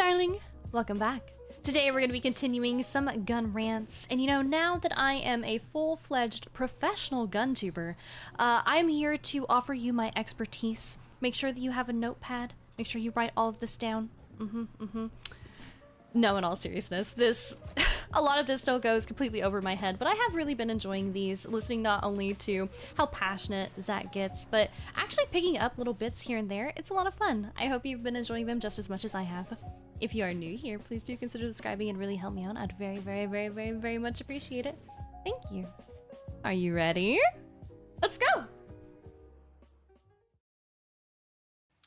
darling. Welcome back. Today we're going to be continuing some gun rants, and you know, now that I am a full-fledged professional gun tuber, I'm here to offer you my expertise. Make sure that you have a notepad. Make sure you write all of this down. No, in all seriousness, a lot of this still goes completely over my head, but I have really been enjoying these, listening not only to how passionate Zach gets, but actually picking up little bits here and there. It's a lot of fun. I hope you've been enjoying them just as much as I have. If you are new here, please do consider subscribing and really help me out. I'd very much appreciate it. Thank you. Are you ready? Let's go. All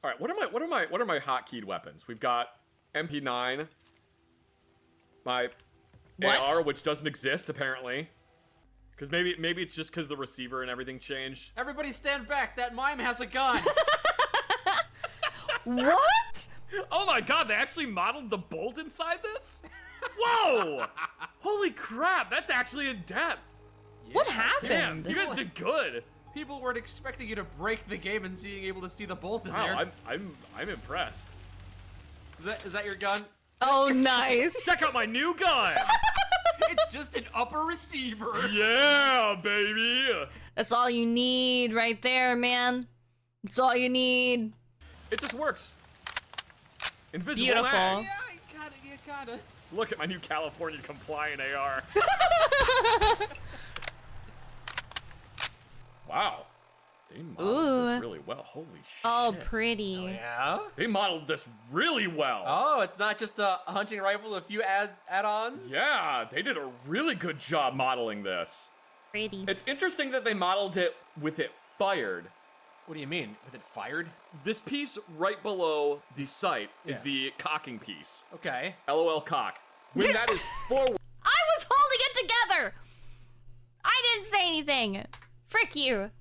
right, what are my hotkeyed weapons? We've got MP9, my AR, which doesn't exist apparently, because maybe it's just because the receiver and everything changed. Everybody stand back! That mime has a gun. What? Oh my god, they actually modeled the bolt inside this? Whoa! Holy crap, that's actually in depth. Yeah, what happened? Damn, you guys did good. People weren't expecting you to break the game and being able to see the bolt in wow, there. I'm impressed. Is that your gun? Oh, nice. Check out my new gun. It's just an upper receiver. Yeah, baby. That's all you need right there, man. That's all you need. It just works. Invisible Beautiful. mag. Yeah, you gotta. Look at my new California compliant AR. Wow. They modeled this really well. Holy shit. Oh, pretty. Oh, yeah? They modeled this really well. Oh, it's not just a hunting rifle with a few add-ons? Yeah, they did a really good job modeling this. Pretty. It's interesting that they modeled it with it fired. What do you mean? With it fired? This piece right below the sight is the cocking piece. Okay. LOL cock. When that is forward. I was holding it together! I didn't say anything. Frick you.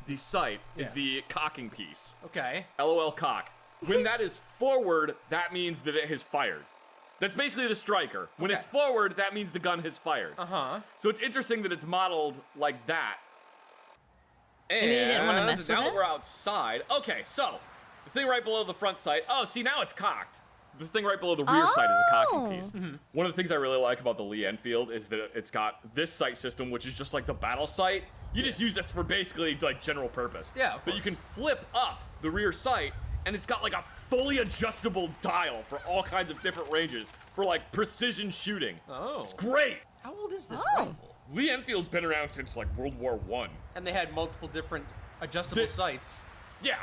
The sight is the cocking piece. Okay. LOL cock. When that is forward, that means that it has fired. That's basically the striker. When it's forward, that means the gun has fired. Uh-huh. So it's interesting that it's modeled like that. And maybe they didn't want to mess with now it? that we're outside. Okay, so the thing right below the front sight. Oh, see, now it's cocked. The thing right below the rear sight is the cocking piece. One of the things I really like about the Lee-Enfield is that it's got this sight system, which is just like the battle sight. You just use this for basically like general purpose. Yeah, of But you course. can flip up the rear sight, and it's got like a fully adjustable dial for all kinds of different ranges for like precision shooting. Oh. It's great. How old is this Oh. rifle? Lee-Enfield's been around since like World War I. And they had multiple different adjustable sights. Yeah.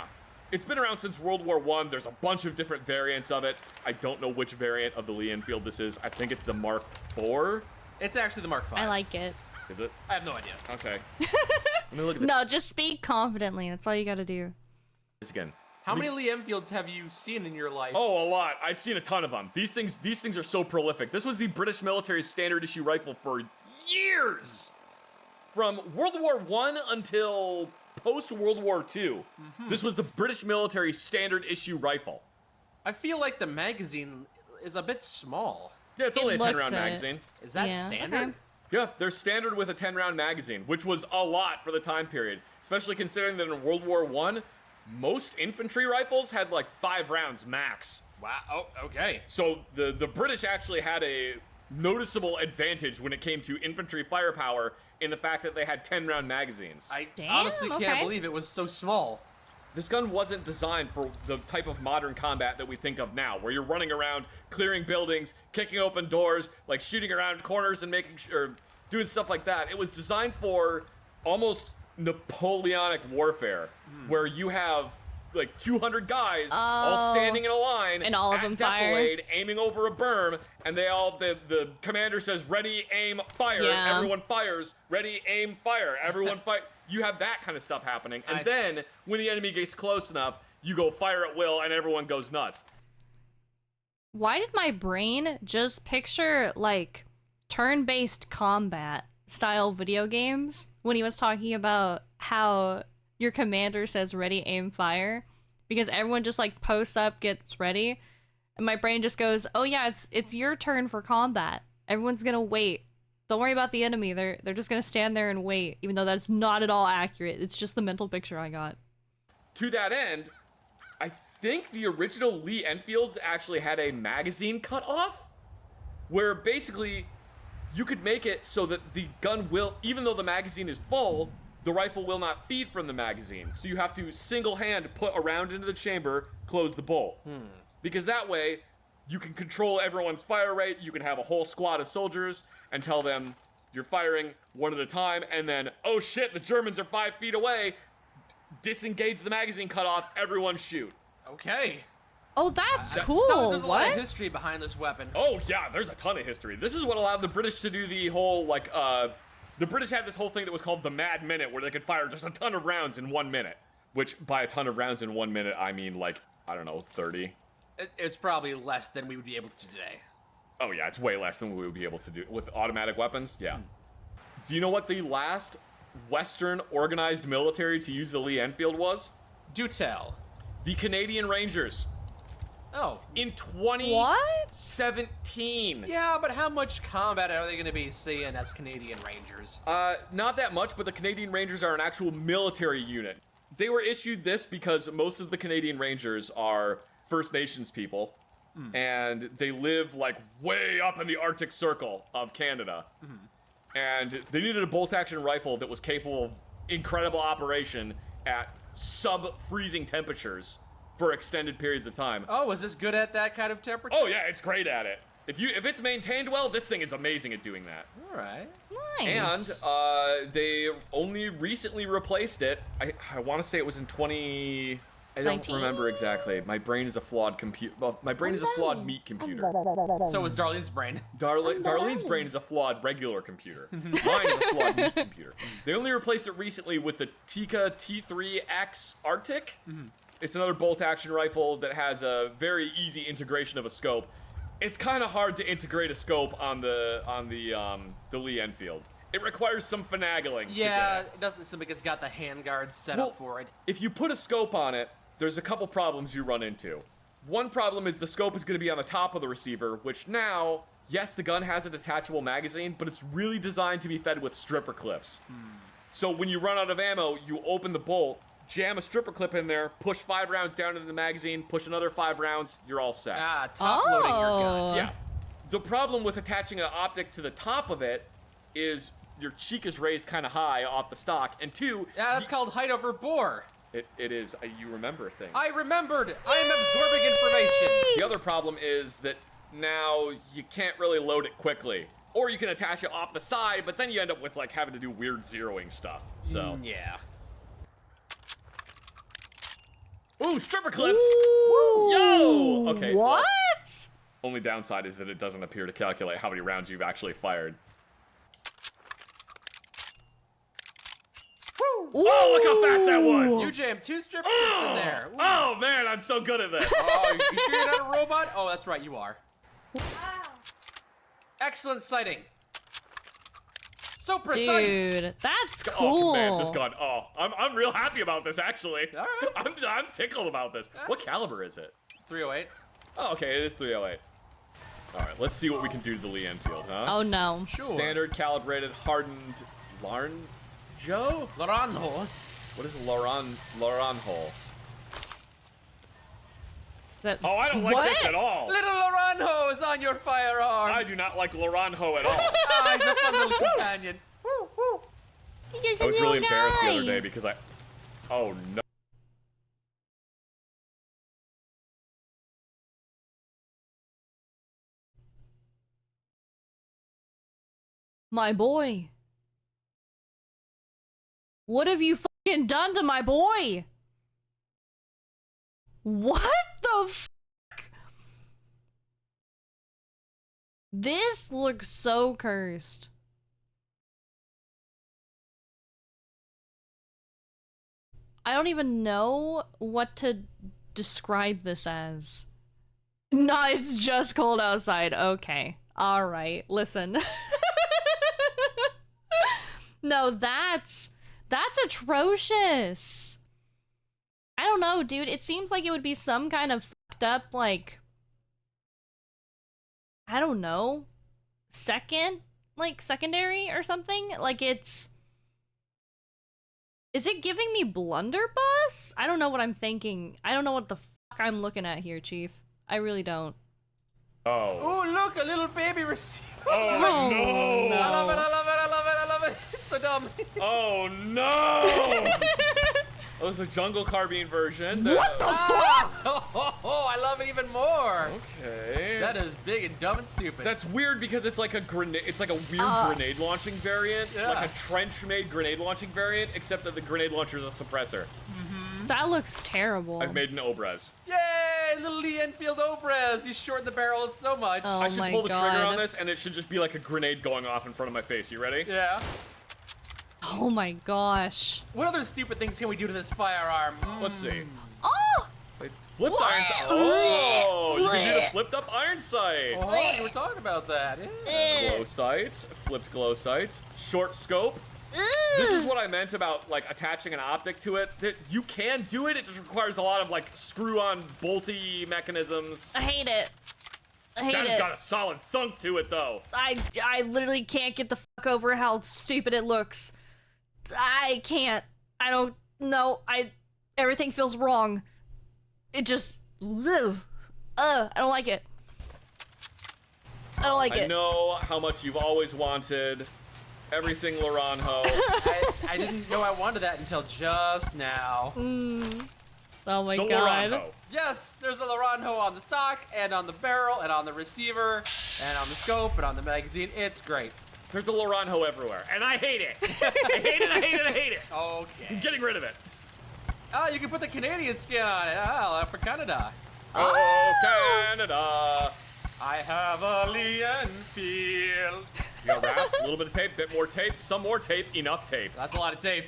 It's been around since World War I. There's a bunch of different variants of it. I don't know which variant of the Lee-Enfield this is. I think it's the Mark IV. It's actually the Mark V. I like it. Is it? I have no idea. Okay. Let me look at this No, just speak confidently. That's all you gotta do. again. How many Lee-Enfields have you seen in your life? Oh, a lot. I've seen a ton of them. These things are so prolific. This was the British military's standard issue rifle for years. From World War I until post-World War II. This was the British military standard issue rifle. I feel like the magazine is a bit small. Yeah, it's It only a looks 10-round it. magazine. Is that Yeah, standard? okay. Yeah, they're standard with a 10-round magazine, which was a lot for the time period, especially considering that in World War I, most infantry rifles had like 5 rounds max. Wow. Oh, okay. So the British actually had a noticeable advantage when it came to infantry firepower in the fact that they had 10-round magazines. I Damn, honestly can't okay. believe it was so small. This gun wasn't designed for the type of modern combat that we think of now, where you're running around, clearing buildings, kicking open doors, like shooting around corners and making sure, doing stuff like that. It was designed for almost Napoleonic warfare, where you have like 200 guys all standing in a line, And all of them fire. defilade, aiming over a berm, and they all the commander says ready, aim, fire. Yeah. Everyone fires. Ready, aim, fire. Everyone fire. You have that kind of stuff happening, and I see. then when the enemy gets close enough, you go fire at will, and everyone goes nuts. Why did my brain just picture, like, turn-based combat style video games when he was talking about how your commander says ready, aim, fire? Because everyone just, like, posts up, gets ready, and my brain just goes, oh yeah, it's your turn for combat. Everyone's gonna wait. Don't worry about the enemy. They're just gonna stand there and wait, even though that's not at all accurate. It's just the mental picture I got. To that end, I think the original Lee-Enfields actually had a magazine cutoff, where basically you could make it so that the gun will, even though the magazine is full, the rifle will not feed from the magazine. So you have to single-hand put a round into the chamber, close the bolt. Because that way, you can control everyone's fire rate, you can have a whole squad of soldiers and tell them you're firing one at a time, and then, oh shit, the Germans are 5 feet away, disengage the magazine cutoff, everyone shoot. Okay. Oh, that's cool. There's a lot What? of history behind this weapon. Oh yeah, there's a ton of history. This is what allowed the British to do the whole, like, the British had this whole thing that was called the Mad Minute, where they could fire just a ton of rounds in 1 minute. Which, by a ton of rounds in 1 minute, I mean, like, I don't know, 30. It's probably less than we would be able to do today. Oh yeah, it's way less than we would be able to do with automatic weapons, yeah. Do you know what the last Western organized military to use the Lee-Enfield was? Do tell. The Canadian Rangers. Oh. In 2017. Yeah, but how much combat are they going to be seeing as Canadian Rangers? Not that much, but the Canadian Rangers are an actual military unit. They were issued this because most of the Canadian Rangers are First Nations people, and they live, like, way up in the Arctic Circle of Canada. And they needed a bolt-action rifle that was capable of incredible operation at sub-freezing temperatures for extended periods of time. Oh, is this good at that kind of temperature? Oh yeah, it's great at it. If it's maintained well, this thing is amazing at doing that. All right. Nice. And they only recently replaced it. I want to say it was in 20. I don't 19? remember exactly. My brain is a flawed computer. Well, my brain is a flawed meat computer. So is Darlene's brain. Darlene's brain is a flawed regular computer. Mine is a flawed meat computer. They only replaced it recently with the Tika T3X Arctic. It's another bolt-action rifle that has a very easy integration of a scope. It's kind of hard to integrate a scope on the Lee-Enfield. It requires some finagling. Yeah, it doesn't seem like it's got the handguards set up for it. If you put a scope on it, there's a couple problems you run into. One problem is the scope is going to be on the top of the receiver, which now, yes, the gun has a detachable magazine, but it's really designed to be fed with stripper clips. So when you run out of ammo, you open the bolt, jam a stripper clip in there, push 5 rounds down into the magazine, push another 5 rounds, you're all set. Ah, top-loading your gun. Yeah. The problem with attaching an optic to the top of it is your cheek is raised kind of high off the stock, and 2... Yeah, that's called height over bore. It is. You remember things. I remembered. I am absorbing information. The other problem is that now you can't really load it quickly. Or you can attach it off the side, but then you end up with, like, having to do weird zeroing stuff. So. Yeah. Ooh, stripper clips! Ooh, Yo! Okay. What? Well, only downside is that it doesn't appear to calculate how many rounds you've actually fired. Ooh. Oh, look how fast that was! You jammed 2 stripper clips in there. Ooh. Oh, man, I'm so good at this. Oh, you sure you're not a robot? Oh, that's right, you are. Excellent sighting. So precise. Dude, that's Oh, cool. man, this gun. Oh, I'm real happy about this, actually. All right. I'm tickled about this. What caliber is it? 308. Oh, okay, it is 308. All right, let's see what we can do to the Lee-Enfield, huh? Oh no. Sure. Standard, calibrated, hardened, Joe? Laranjo. What is Laranjo? That, Oh, I don't like what? this at all. Little Laranjo is on your firearm. I do not like Laranjo at all. Ah, he's a fun little companion. Woo, woo. He's just I a was little really embarrassed the guy. other day because Oh, no. My boy. What have you fucking done to my boy? What the fuck? This looks so cursed. I don't even know what to describe this as. Nah, it's just cold outside. Okay. Alright, listen. No, that's atrocious. I don't know, dude. It seems like it would be some kind of fucked up, like, I don't know, secondary or something? Like, is it giving me blunderbuss? I don't know what I'm thinking. I don't know what the fuck I'm looking at here, Chief. I really don't. Oh. Oh, look, a little baby receiver. Oh, no. I love it, I love it, I love it, I love it. It's so dumb. Oh, no. Oh, it's a jungle carbine version. What the fuck? Oh, I love it even more. Okay. That is big and dumb and stupid. That's weird because it's like a grenade. It's like a weird grenade launching variant, like a trench-made grenade launching variant, except that the grenade launcher is a suppressor. That looks terrible. I've made an Obres. Yay, little Lee-Enfield Obres. He's shortened the barrel so much. Oh I should my pull the trigger God. on this, and it should just be like a grenade going off in front of my face. You ready? Yeah. Oh my gosh. What other stupid things can we do to this firearm? Let's see. Oh! Flipped iron sight. Oh, you can do the flipped up iron sight. Oh, you were talking about that. Yeah. Glow sights, flipped glow sights, short scope. This is what I meant about like attaching an optic to it. That you can do it. It just requires a lot of like screw-on bolty mechanisms. I hate it. I hate That's it. got a solid thunk to it though. I literally can't get the fuck over how stupid it looks. I can't. I don't know. Everything feels wrong. It just I don't like it. I don't like it. I know how much you've always wanted everything Laranjo. I didn't know I wanted that until just now. Oh my The God. Laranjo. Yes, there's a Laranjo on the stock, and on the barrel, and on the receiver, and on the scope, and on the magazine. It's great. There's a Laranjo everywhere, and I hate it. I hate it, I hate it, I hate it. Okay. I'm getting rid of it. Oh, you can put the Canadian skin on it. Oh, for Canada. Oh, Canada. I have a Lee-Enfield. You got wraps, a little bit of tape, bit more tape, some more tape, enough tape. That's a lot of tape.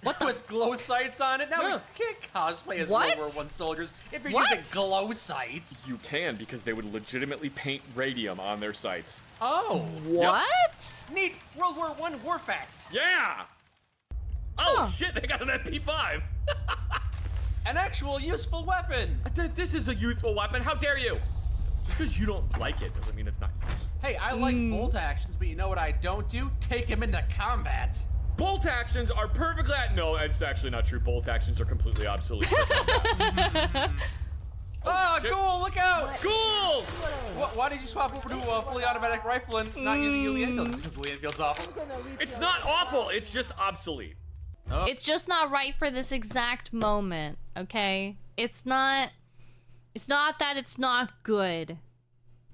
What the? With glow sights on it? Now Yeah. we can't cosplay as What? World War I soldiers if you're What? using glow sights. You can, because they would legitimately paint radium on their sights. Oh. What? Neat. World War I war fact. Yeah! Oh, Huh. shit, they got an MP5. An actual useful weapon. This is a useful weapon, how dare you? Just because you don't like it doesn't mean it's not useful. Hey, I like bolt actions, but you know what I don't do? Take him into combat. Bolt actions are perfectly... No, it's actually not true. Bolt actions are completely obsolete. Oh, shit. cool, look out! Ghouls! Why did you swap over to a fully automatic rifle and not using your Lee-Enfield? Because Lee-Enfield's awful. It's not awful, it's just obsolete. It's just not right for this exact moment, okay? It's not that it's not good.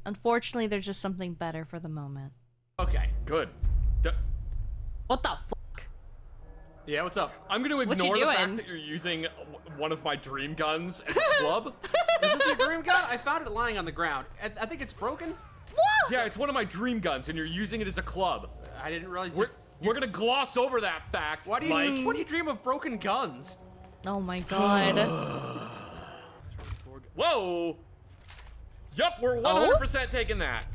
Unfortunately, there's just something better for the moment. Okay. Good. What the fuck? Yeah, what's up? I'm going to What you ignore the fact doing? that you're using one of my dream guns as a club. Is this your dream gun? I found it lying on the ground. I think it's broken. What? Yeah, it's one of my dream guns, and you're using it as a club. I didn't realize. We're gonna gloss over that fact. Why do you? Mike. What do you dream of broken guns? Oh my God. Whoa! Yup, we're 100% taking that.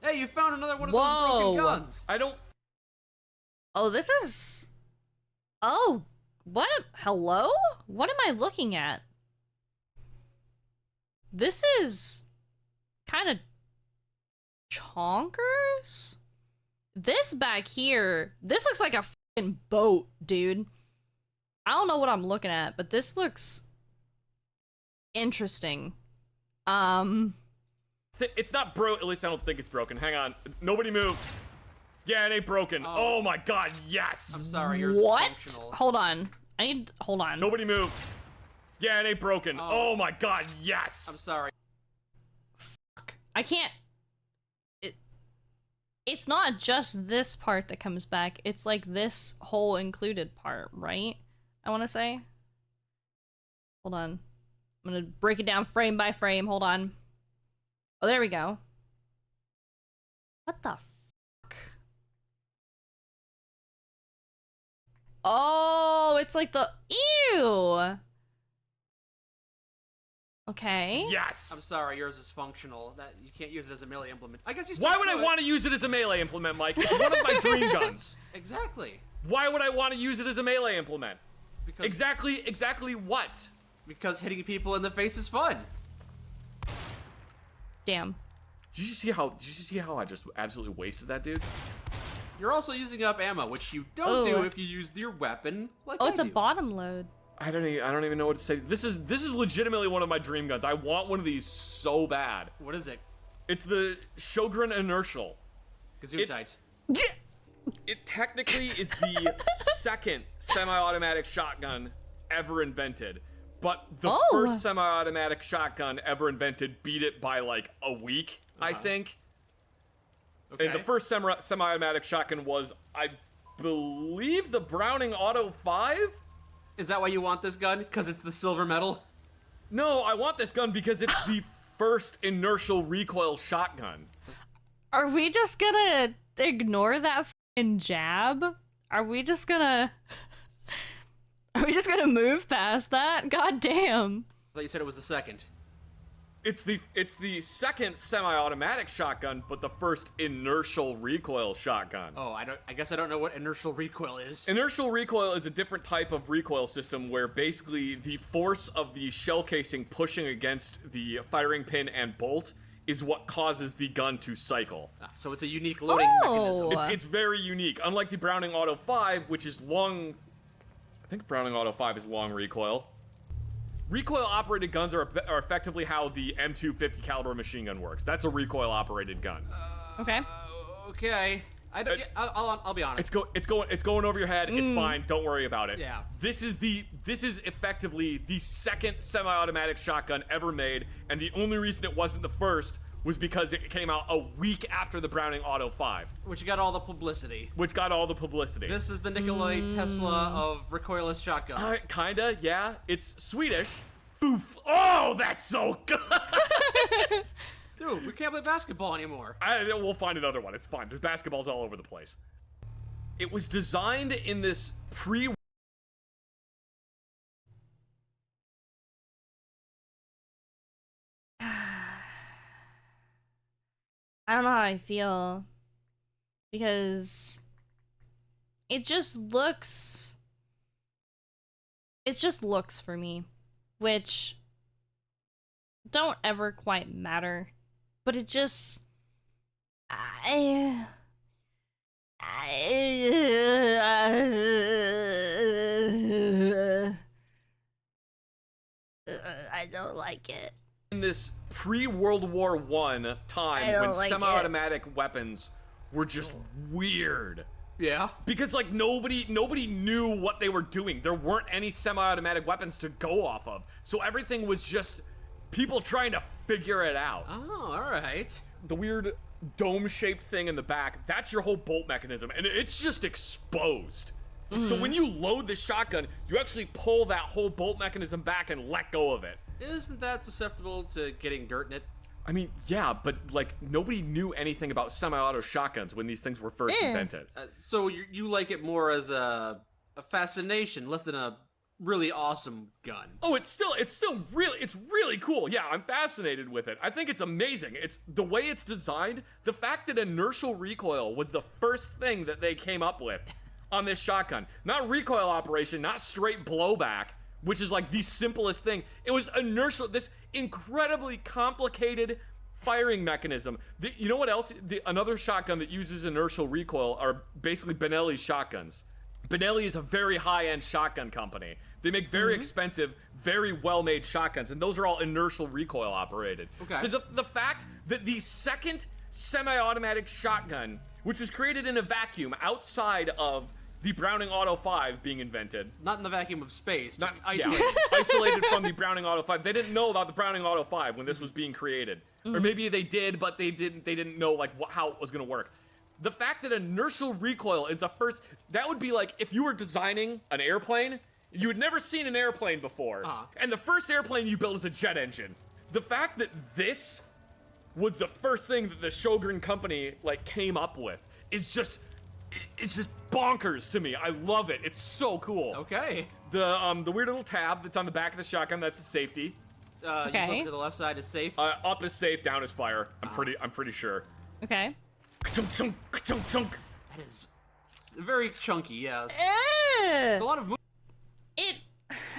Hey, you found another one of Whoa. those broken guns. I don't. Oh, this is... Oh, what? Hello? What am I looking at? This is kind of chonkers? This back here, this looks like a fucking boat, dude. I don't know what I'm looking at, but this looks interesting. It's not broke. At least I don't think it's broken. Hang on. Nobody move. Yeah, it ain't broken. Oh my God, yes. I'm sorry, yours What? is functional. Hold on. Hold on. Nobody move. Yeah, it ain't broken. Oh my God, yes. I'm sorry. I can't. It's not just this part that comes back. It's like this whole included part, right? I want to say. Hold on. I'm gonna break it down frame by frame. Hold on. Oh, there we go. What the fuck? Oh, it's like the ew. Okay. Yes. I'm sorry, yours is functional. That you can't use it as a melee implement. I guess you. Why would I want to use it as a melee implement, Mike? It's one of my dream guns. Exactly. Why would I want to use it as a melee implement? Because Exactly what? Because hitting people in the face is fun. Damn. Did you see how I just absolutely wasted that dude? You're also using up ammo, which you don't do Oh. if you use your weapon like Oh, I it's a do. bottom load. I don't even know what to say. This is legitimately one of my dream guns. I want one of these so bad. What is it? It's the Sjogren Inertial. Gesundheit. It technically is the second semi-automatic shotgun ever invented, but the first semi-automatic shotgun ever invented beat it by like a week, I think. Okay. And the first semi-automatic shotgun was, I believe, the Browning Auto 5? Is that why you want this gun? Because it's the silver medal? No, I want this gun because it's the first inertial recoil shotgun. Are we just gonna ignore that f***ing jab? Are we just gonna move past that? God damn. I thought you said it was the second. It's the second semi-automatic shotgun, but the first inertial recoil shotgun. Oh, I guess I don't know what inertial recoil is. Inertial recoil is a different type of recoil system where basically the force of the shell casing pushing against the firing pin and bolt is what causes the gun to cycle. So it's a unique loading mechanism. It's very unique. Unlike the Browning Auto 5, which is long... I think Browning Auto 5 is long recoil. Recoil-operated guns are effectively how the M250 caliber machine gun works. That's a recoil-operated gun. Okay. Okay. I'll be honest. It's going over your head. It's fine. Don't worry about it. Yeah. This is effectively the second semi-automatic shotgun ever made, and the only reason it wasn't the first was because it came out a week after the Browning Auto 5. Which got all the publicity. This is the Nikolai Tesla of recoilless shotguns. Kinda, yeah. It's Swedish. Boof. Oh, that's so good! Dude, we can't play basketball anymore. We'll find another one. It's fine. There's basketballs all over the place. It was designed in this I don't know how I feel, because it just looks for me, which don't ever quite matter, but it just I don't like it. In this pre-World War I time when semi-automatic weapons were just weird. Yeah. Because like nobody knew what they were doing. There weren't any semi-automatic weapons to go off of. So everything was just people trying to figure it out. Oh, all right. The weird dome-shaped thing in the back, that's your whole bolt mechanism, and it's just exposed. So when you load the shotgun, you actually pull that whole bolt mechanism back and let go of it. Isn't that susceptible to getting dirt in it? I mean, yeah, but like nobody knew anything about semi-auto shotguns when these things were first invented. So you like it more as a fascination, less than a really awesome gun. Oh, it's really cool. Yeah, I'm fascinated with it. I think it's amazing. It's the way it's designed. The fact that inertial recoil was the first thing that they came up with on this shotgun. Not recoil operation, not straight blowback, which is like the simplest thing. It was inertial, this incredibly complicated firing mechanism. You know what else? Another shotgun that uses inertial recoil are basically Benelli's shotguns. Benelli is a very high-end shotgun company. They make very expensive, very well-made shotguns, and those are all inertial recoil operated. Okay. So the fact that the second semi-automatic shotgun, which was created in a vacuum outside of the Browning Auto 5 being invented. Not in the vacuum of space, just Not isolated. Yeah, isolated from the Browning Auto 5. They didn't know about the Browning Auto 5 when this was being created. Or maybe they did, but they didn't know like how it was going to work. The fact that inertial recoil is the first, that would be like if you were designing an airplane, you had never seen an airplane before, and the first airplane you build is a jet engine. The fact that this was the first thing that the Sjogren company like came up with is just, it's just bonkers to me. I love it. It's so cool. Okay. The weird little tab that's on the back of the shotgun, that's a safety. Okay. You flip to the left side, it's safe. Up is safe, down is fire. I'm pretty sure. Okay. Ka-chunk, chunk, ka-chunk, chunk. That is very chunky, yes. Ugh. It's a lot of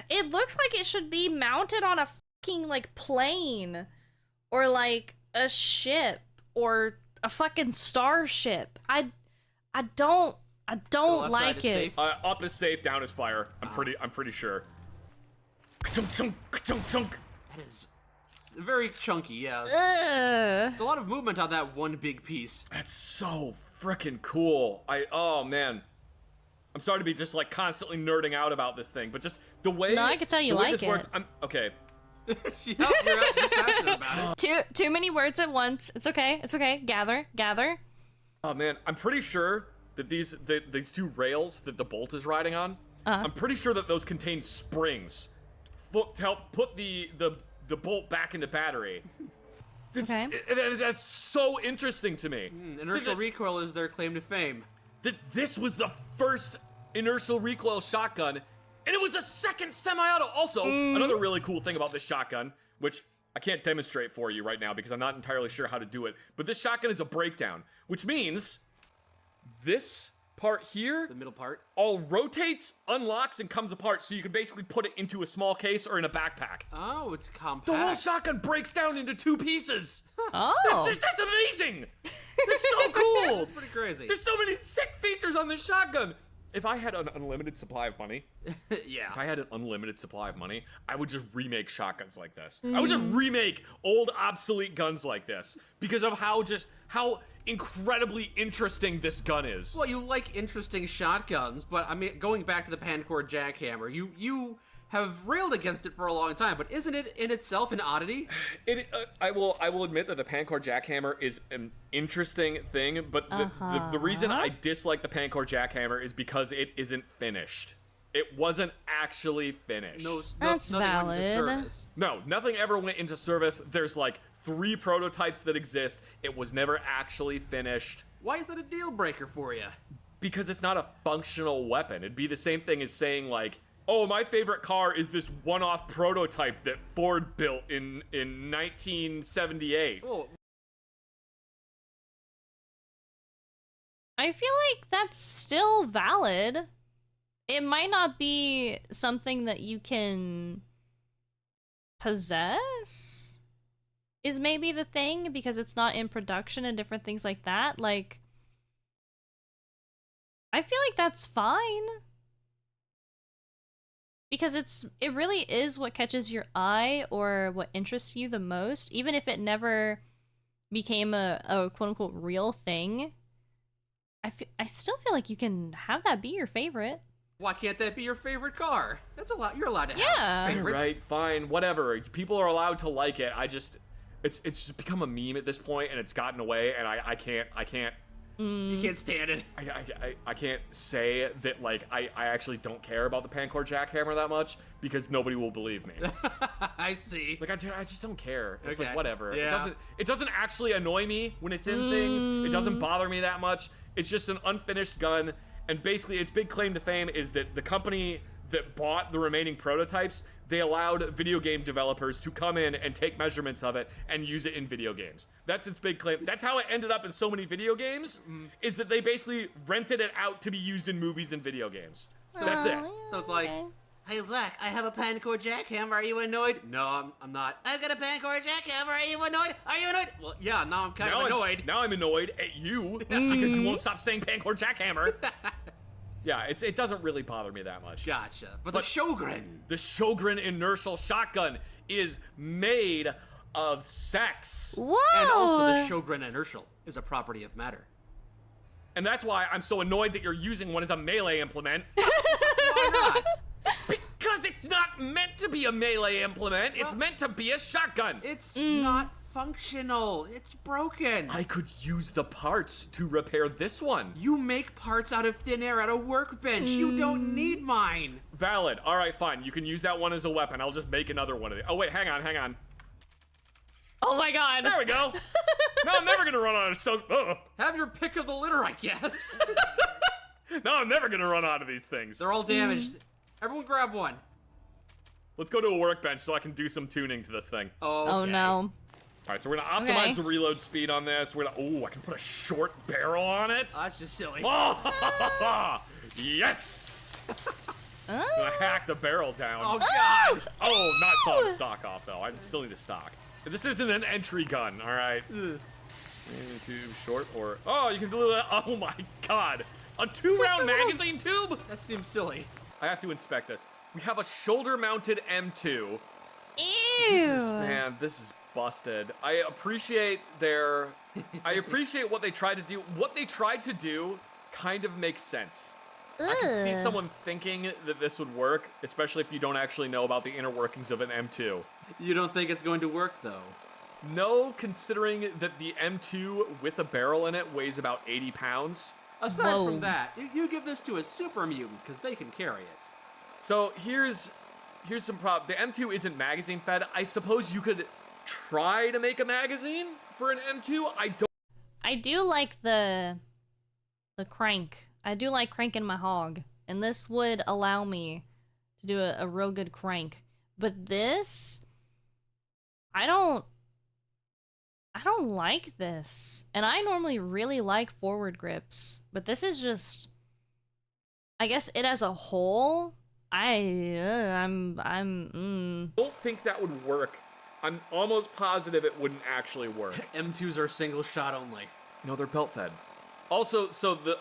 It looks like it should be mounted on a fucking like plane or like a ship or a fucking starship. I don't like it. safe. Up is safe, down is fire. I'm pretty sure. Ka-chunk, chunk, ka-chunk, chunk. That is very chunky, yes. Ugh. It's a lot of movement on that one big piece. That's so freaking cool. Oh man. I'm sorry to be just like constantly nerding out about this thing, but just the way No, I can tell you the way like this works, it. okay. Yeah, you're passionate about it. Too many words at once. It's okay. It's okay. Gather. Oh man, I'm pretty sure that these two rails that the bolt is riding on, I'm pretty sure that those contain springs to help put the bolt back into battery. Okay. That's so interesting to me. Inertial recoil is their claim to fame. That this was the first inertial recoil shotgun, and it was a second semi-auto. Also, another really cool thing about this shotgun, which I can't demonstrate for you right now because I'm not entirely sure how to do it, but this shotgun is a breakdown, which means this part here, The middle part. all rotates, unlocks, and comes apart, so you can basically put it into a small case or in a backpack. Oh, it's compact. The whole shotgun breaks down into 2 pieces. Oh. That's amazing. That's so cool. It's pretty crazy. There's so many sick features on this shotgun. If I had an unlimited supply of money, Yeah. if I had an unlimited supply of money, I would just remake shotguns like this. I would just remake old obsolete guns like this because of how incredibly interesting this gun is. Well, you like interesting shotguns, but I mean, going back to the Pancor Jackhammer, you have railed against it for a long time, but isn't it in itself an oddity? I will admit that the Pancor Jackhammer is an interesting thing, but the reason I dislike the Pancor Jackhammer is because it isn't finished. It wasn't actually finished. That's nothing went into valid. service. No, nothing ever went into service. There's like 3 prototypes that exist. It was never actually finished. Why is that a deal breaker for you? Because it's not a functional weapon. It'd be the same thing as saying like, oh, my favorite car is this one-off prototype that Ford built in 1978. Oh, I feel like that's still valid. It might not be something that you can possess, is maybe the thing, because it's not in production and different things like that. Like, I feel like that's fine. Because it really is what catches your eye or what interests you the most, even if it never became a quote-unquote real thing. I still feel like you can have that be your favorite. why can't that be your favorite car? That's a lot. You're allowed to Yeah. have favorites. Right, fine, whatever. People are allowed to like it. It's just become a meme at this point, and it's gotten away, and I can't You can't stand it. I can't say that like I actually don't care about the Pancor Jackhammer that much because nobody will believe me. I see. Like I just don't care. It's Okay. like whatever. Yeah. It doesn't actually annoy me when it's in things. It doesn't bother me that much. It's just an unfinished gun, and basically its big claim to fame is that the company that bought the remaining prototypes, they allowed video game developers to come in and take measurements of it and use it in video games. That's its big claim. That's how it ended up in so many video games, is that they basically rented it out to be used in movies and video games. So that's it. So it's like, hey Zach, I have a Pancor Jackhammer. Are you annoyed? No, I'm not. I've got a Pancor Jackhammer. Are you annoyed? Are you annoyed? Well, yeah. Now I'm kind of annoyed. Now I'm annoyed at you because you won't stop saying Pancor Jackhammer. Yeah, it doesn't really bother me that much. Gotcha. But the Sjogren. The Sjogren Inertial shotgun is made of sex. Whoa! And also the Sjogren Inertial is a property of matter. And that's why I'm so annoyed that you're using one as a melee implement. Why not? Because it's not meant to be a melee implement. It's meant to be a shotgun. It's not functional. It's broken. I could use the parts to repair this one. You make parts out of thin air at a workbench. You don't need mine. Valid. All right, fine. You can use that one as a weapon. I'll just make another one of it. Oh, wait, hang on. Oh my god. There we go. No, I'm never gonna run out of Have your pick of the litter, I guess. No, I'm never gonna run out of these things. They're all damaged. Everyone grab one. Let's go to a workbench so I can do some tuning to this thing. Oh Okay. no. All right, so we're gonna optimize the reload speed on this. We're gonna, I can put a short barrel on it. That's just silly. Oh, yes! I'm gonna hack the barrel down. Oh god. Oh, not solid stock off though. I still need a stock. This isn't an entry gun, all right? Too short or you can do that. Oh my god, a 2-round magazine tube? That seems silly. I have to inspect this. We have a shoulder-mounted M2. Ew. Man, this is busted. I appreciate what they tried to do. What they tried to do kind of makes sense. I can see someone thinking that this would work, especially if you don't actually know about the inner workings of an M2. You don't think it's going to work, though? No, considering that the M2 with a barrel in it weighs about 80 pounds. Aside from that, you give this to a super mutant, because they can carry it. So here's some problem. The M2 isn't magazine fed. I suppose you could try to make a magazine for an M2. I do like the crank. I do like cranking my hog, and this would allow me to do a real good crank. But this, I don't like this. And I normally really like forward grips, but this is just, I guess it as a whole, I don't think that would work. I'm almost positive it wouldn't actually work. M2s are single shot only. No, they're belt fed. Also,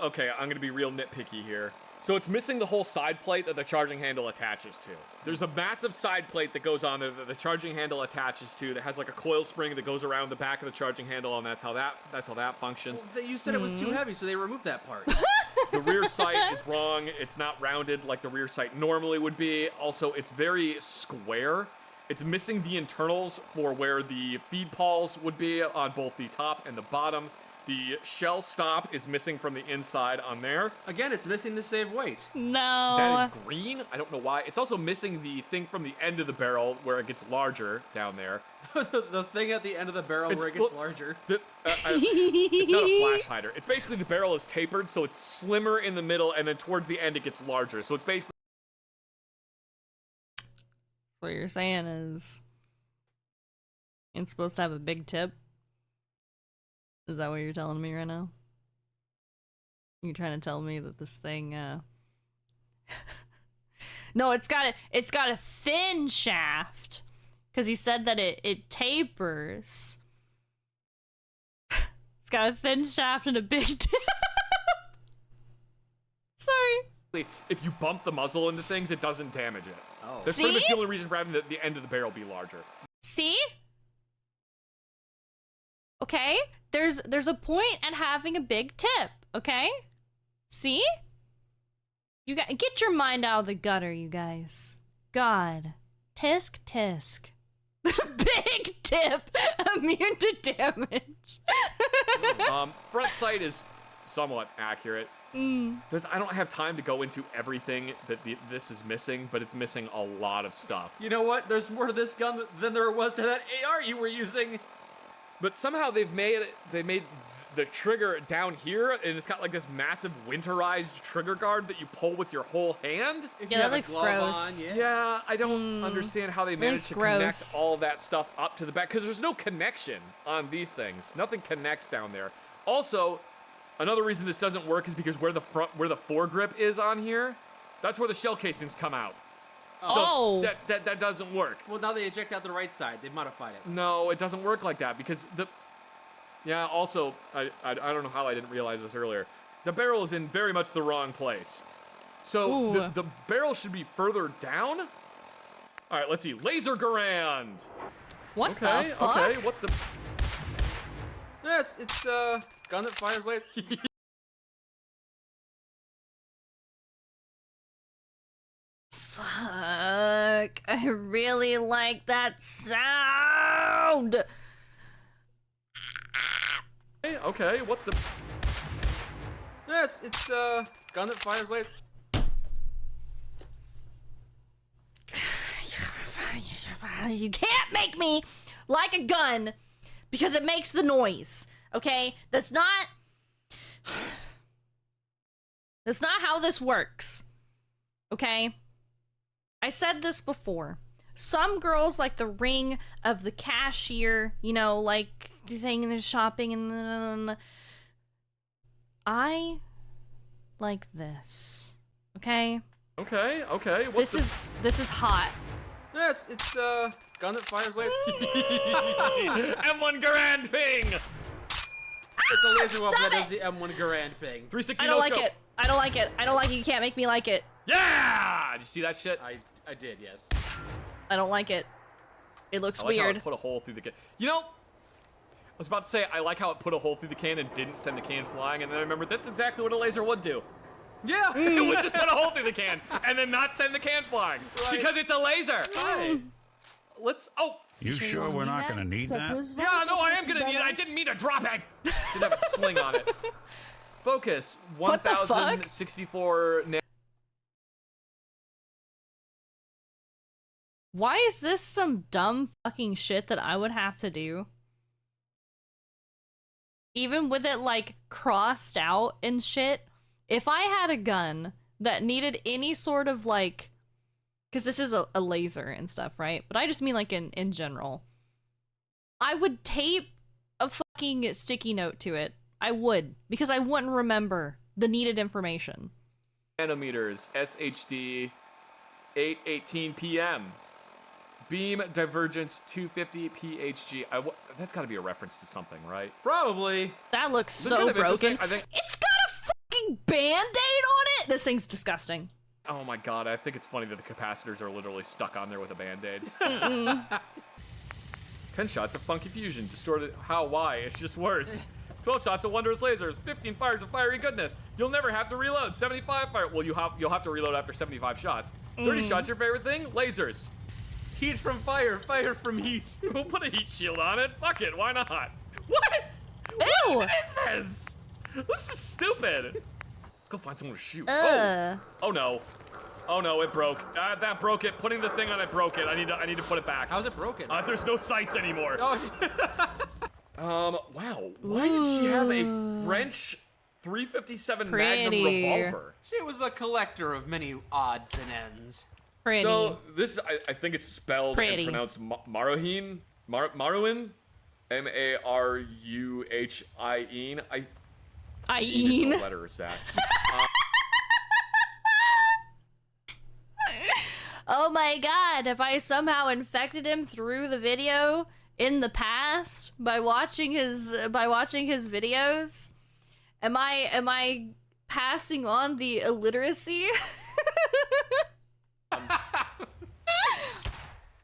okay, I'm gonna be real nitpicky here. So it's missing the whole side plate that the charging handle attaches to. There's a massive side plate that goes on there that the charging handle attaches to that has like a coil spring that goes around the back of the charging handle, and that's how that functions. Well, you said it was too heavy, so they removed that part. The rear sight is wrong. It's not rounded like the rear sight normally would be. Also, it's very square. It's missing the internals for where the feed pawls would be on both the top and the bottom. The shell stop is missing from the inside on there. Again, it's missing to save weight. No. That is green. I don't know why. It's also missing the thing from the end of the barrel where it gets larger down there. The thing at the end of the barrel where it gets larger. It's not a flash hider. It's basically the barrel is tapered, so it's slimmer in the middle, and then towards the end it gets larger. So it's basically... What you're saying is it's supposed to have a big tip? Is that what you're telling me right now? You're trying to tell me that this thing, No, it's got a thin shaft. Because he said that it tapers. It's got a thin shaft and a big tip. Sorry. If you bump the muzzle into things, it doesn't damage it. Oh. That's pretty much the only reason for having the end of the barrel be larger. See? Okay? There's a point at having a big tip, okay? See? You got get your mind out of the gutter, you guys. God. Tisk tisk. Big tip, immune to damage. Front sight is somewhat accurate. I don't have time to go into everything that this is missing, but it's missing a lot of stuff. You know what? There's more to this gun than there was to that AR you were using. But somehow they made the trigger down here, and it's got like this massive winterized trigger guard that you pull with your whole hand. Yeah, that looks gross. Yeah, I don't understand how they managed to connect all of that stuff up to the back, because there's no connection on these things. Nothing connects down there. Also, another reason this doesn't work is because where the foregrip is on here, that's where the shell casings come out. So that doesn't work. Well, now they eject out the right side. They modified it. No, it doesn't work like that because also, I don't know how I didn't realize this earlier. The barrel is in very much the wrong place. So the barrel should be further down. All right, let's see. Laser Garand. What the fuck? Okay, what the... Yeah, it's gun that fires laser. Fuck, I really like that sound. Okay, what the... Yeah, it's gun that fires laser. You can't make me like a gun because it makes the noise, okay? That's not how this works, okay? I said this before. Some girls like the ring of the cashier, you know, like the thing in the shopping, and I like this. Okay? Okay. This is hot. Yeah, it's gun that fires laser. M1 Garand ping! It's a laser weapon that does the M1 Garand ping. 360 I don't like it. I don't like it. You can't make me like it. Yeah! Did you see that shit? I did, yes. I don't like it. It looks I like how weird. it put a hole through the can. You know, I was about to say, I like how it put a hole through the can and didn't send the can flying, and then I remembered that's exactly what a laser would do. Yeah! It would just put a hole through the can and then not send the can flying. Right. Because it's a laser. Right. Let's, oh. You sure we're not gonna need that? Yeah, no, I am gonna need it. I didn't mean to drop it. Didn't have a sling on it. Focus, What the fuck? 1064. Why is this some dumb fucking shit that I would have to do? Even with it, like, crossed out and shit, if I had a gun that needed any sort of, like... Because this is a laser and stuff, right? But I just mean, like, in general. I would tape a fucking sticky note to it. I would. Because I wouldn't remember the needed information. Nanometers, SHD, 8:18 p.m. Beam divergence 250 PHG. That's got to be a reference to something, right? Probably. That looks This is so kind of broken. interesting. I think. It's got a fucking band-aid on it! This thing's disgusting. Oh my god, I think it's funny that the capacitors are literally stuck on there with a band-aid. 10 shots of funky fusion, distorted. How? Why? It's just worse. 12 shots of wondrous lasers, 15 fires of fiery goodness. You'll never have to reload. 75 fire. Well, you'll have to reload after 75 shots. 30 shots. Your favorite thing? Lasers. Heat from fire, fire from heat. We'll put a heat shield on it. Fuck it. Why not? What? Ew! What is this? This is stupid. Let's go find someone to shoot. Ugh. Oh no. Oh no, it broke. That broke it. Putting the thing on it broke it. I need to put it back. How's it broken? There's no sights anymore. Oh, Wow. Why did she have a French 357 Magnum Pretty. revolver? she was a collector of many odds and ends. Pretty. So this, I think it's spelled Pretty. and pronounced Maruhin, Maruhin, Maruhin. I Ean. What letter is that? Oh my god, if I somehow infected him through the video in the past by watching his videos, am I passing on the illiteracy?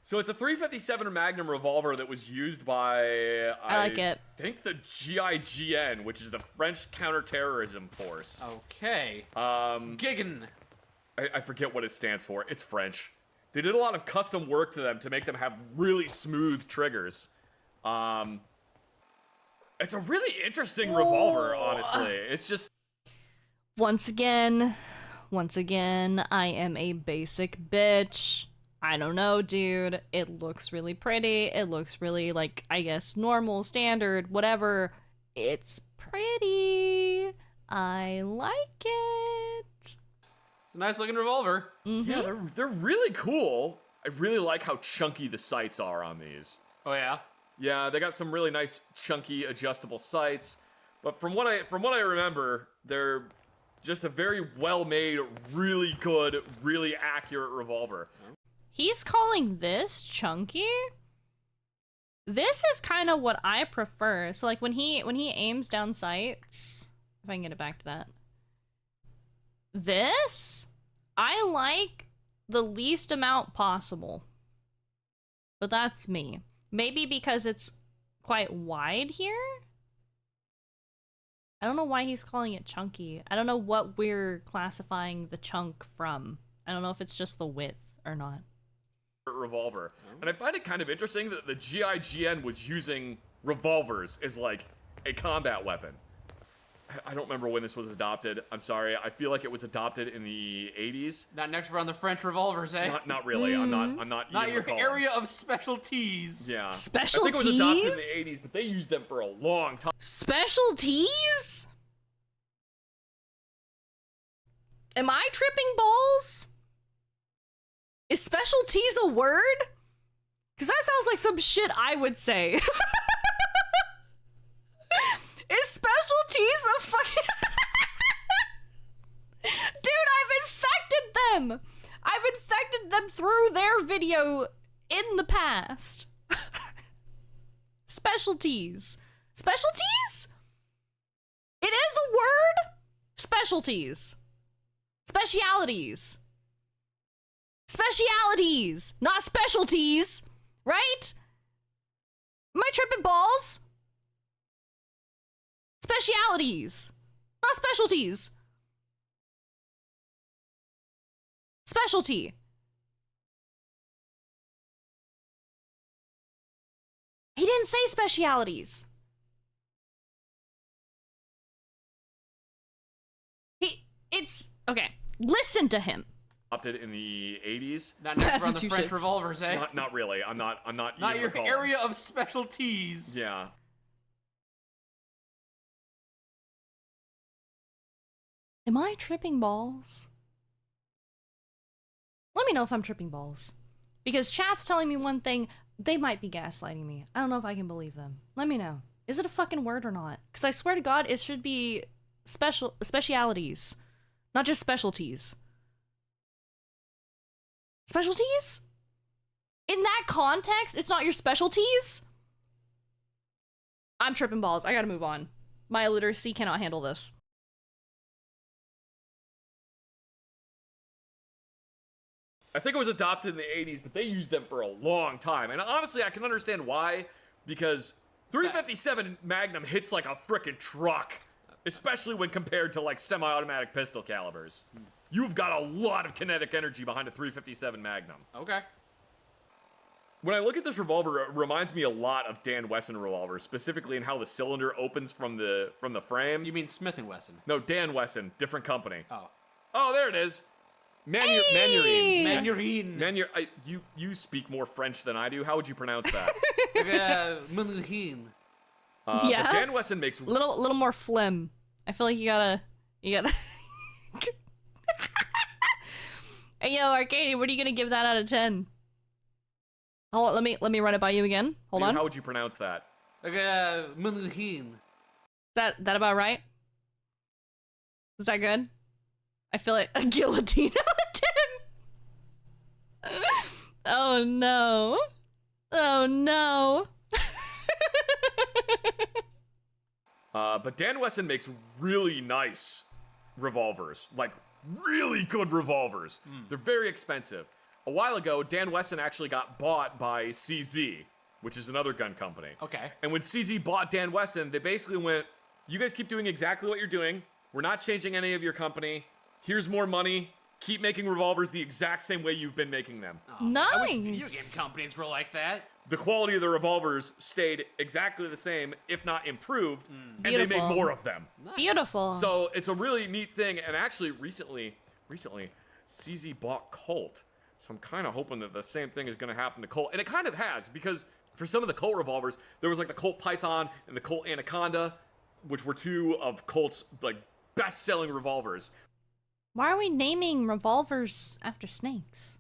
So it's a 357 Magnum revolver that was used by I like it. I think the GIGN, which is the French counterterrorism force. Okay. Giggin. I forget what it stands for. It's French. They did a lot of custom work to them to make them have really smooth triggers. It's a really interesting revolver, honestly. It's just... Once again, I am a basic bitch. I don't know, dude. It looks really pretty. It looks really, like, I guess, normal, standard, whatever. It's pretty. I like it. It's a nice looking revolver. Yeah, they're really cool. I really like how chunky the sights are on these. Oh yeah. Yeah, they got some really nice chunky adjustable sights. But from what I remember, they're just a very well-made, really good, really accurate revolver. He's calling this chunky? This is kind of what I prefer. So like when he aims down sights, if I can get it back to that. This I like the least amount possible. But that's me. Maybe because it's quite wide here? I don't know why he's calling it chunky. I don't know what we're classifying the chunk from. I don't know if it's just the width or not. Revolver. And I find it kind of interesting that the GIGN was using revolvers as like a combat weapon. I don't remember when this was adopted. I'm sorry. I feel like it was adopted in the 80s. Not an expert on the French revolvers, eh? Not really. I'm not Not even your recalling. area of specialties. Yeah. Specialties? I think it was adopted in the 80s, but they used them for a long time. Specialties? Am I tripping balls? Is specialties a word? Because that sounds like some shit I would say. Is specialties a fucking... Dude, I've infected them! I've infected them through their video in the past. Specialties. Specialties? It is a word? Specialties. Specialities. Specialities, not specialties, right? Am I tripping balls? Specialities, not specialties. Specialty. He didn't say specialities. It's okay. Listen to him. Adopted in the 80s. Not next run the French revolvers, eh? Not really. I'm not. Not even your recalling. area of specialties. Yeah. Am I tripping balls? Let me know if I'm tripping balls. Because chat's telling me one thing, they might be gaslighting me. I don't know if I can believe them. Let me know. Is it a fucking word or not? Because I swear to God, it should be specialities. Not just specialties. Specialties? In that context, it's not your specialties? I'm tripping balls. I gotta move on. My illiteracy cannot handle this. I think it was adopted in the 80s, but they used them for a long time. And honestly, I can understand why, because 357 Magnum hits like a frickin' truck, especially when compared to like semi-automatic pistol calibers. You've got a lot of kinetic energy behind a 357 Magnum. Okay. When I look at this revolver, it reminds me a lot of Dan Wesson revolvers, specifically in how the cylinder opens from the frame. You mean Smith & Wesson? No, Dan Wesson, different company. Oh. Oh, there it is. Hey! Manurine. You speak more French than I do. How would you pronounce that? Manurine. Yeah. But Dan Wesson makes Little more phlegm. I feel like you gotta. Hey, yo, Arcady, what are you gonna give that out of 10? Hold on, let me run it by you again. Hold on. How would you pronounce that? Manurine. That about right? Is that good? I feel like a guillotine out of 10. Oh no. Oh no. But Dan Wesson makes really nice revolvers, like really good revolvers. They're very expensive. A while ago, Dan Wesson actually got bought by CZ, which is another gun company. Okay. And when CZ bought Dan Wesson, they basically went, you guys keep doing exactly what you're doing. We're not changing any of your company. Here's more money. Keep making revolvers the exact same way you've been making them. Oh, Nice. I wish video game companies were like that. The quality of the revolvers stayed exactly the same, if not improved, and they Beautiful. made more of them. Nice. Beautiful. So it's a really neat thing, and actually recently, CZ bought Colt. So I'm kind of hoping that the same thing is going to happen to Colt, and it kind of has, because for some of the Colt revolvers, there was like the Colt Python and the Colt Anaconda, which were two of Colt's like best-selling revolvers. Why are we naming revolvers after snakes?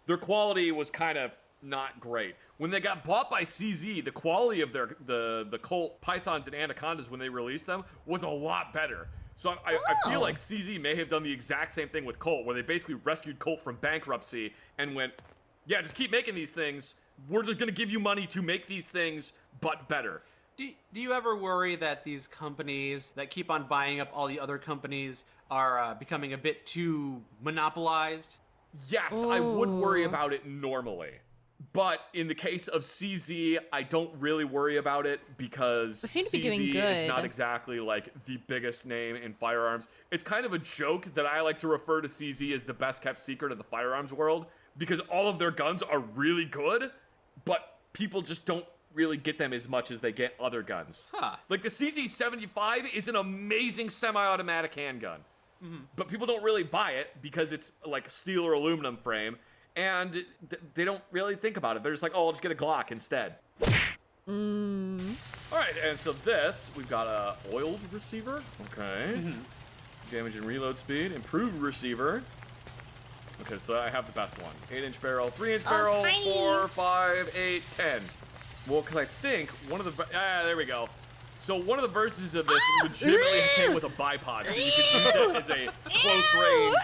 Their quality was kind of not great. When they got bought by CZ, the quality of the Colt Pythons and Anacondas when they released them was a lot better. So I feel like CZ may have done the exact same thing with Colt, where they basically rescued Colt from bankruptcy and went, yeah, just keep making these things. We're just going to give you money to make these things, but better. Do you ever worry that these companies that keep on buying up all the other companies are becoming a bit too monopolized? Yes, I would worry about it normally. But in the case of CZ, I don't really worry about it because They seem to be CZ doing is good. not exactly like the biggest name in firearms. It's kind of a joke that I like to refer to CZ as the best kept secret of the firearms world because all of their guns are really good, but people just don't really get them as much as they get other guns. Huh. Like the CZ75 is an amazing semi-automatic handgun. But people don't really buy it because it's like a steel or aluminum frame, and they don't really think about it. They're just like, oh, I'll just get a Glock instead. All right, and so this, we've got a oiled receiver. Okay. Damage and reload speed. Improved receiver. Okay, so I have the best one. 8-inch barrel, 3-inch barrel, tiny. 4, 5, 8, 10. Well, because I think one of the... there we go. So one of the versions of this legitimately came with a bipod, so you could use it as a close-range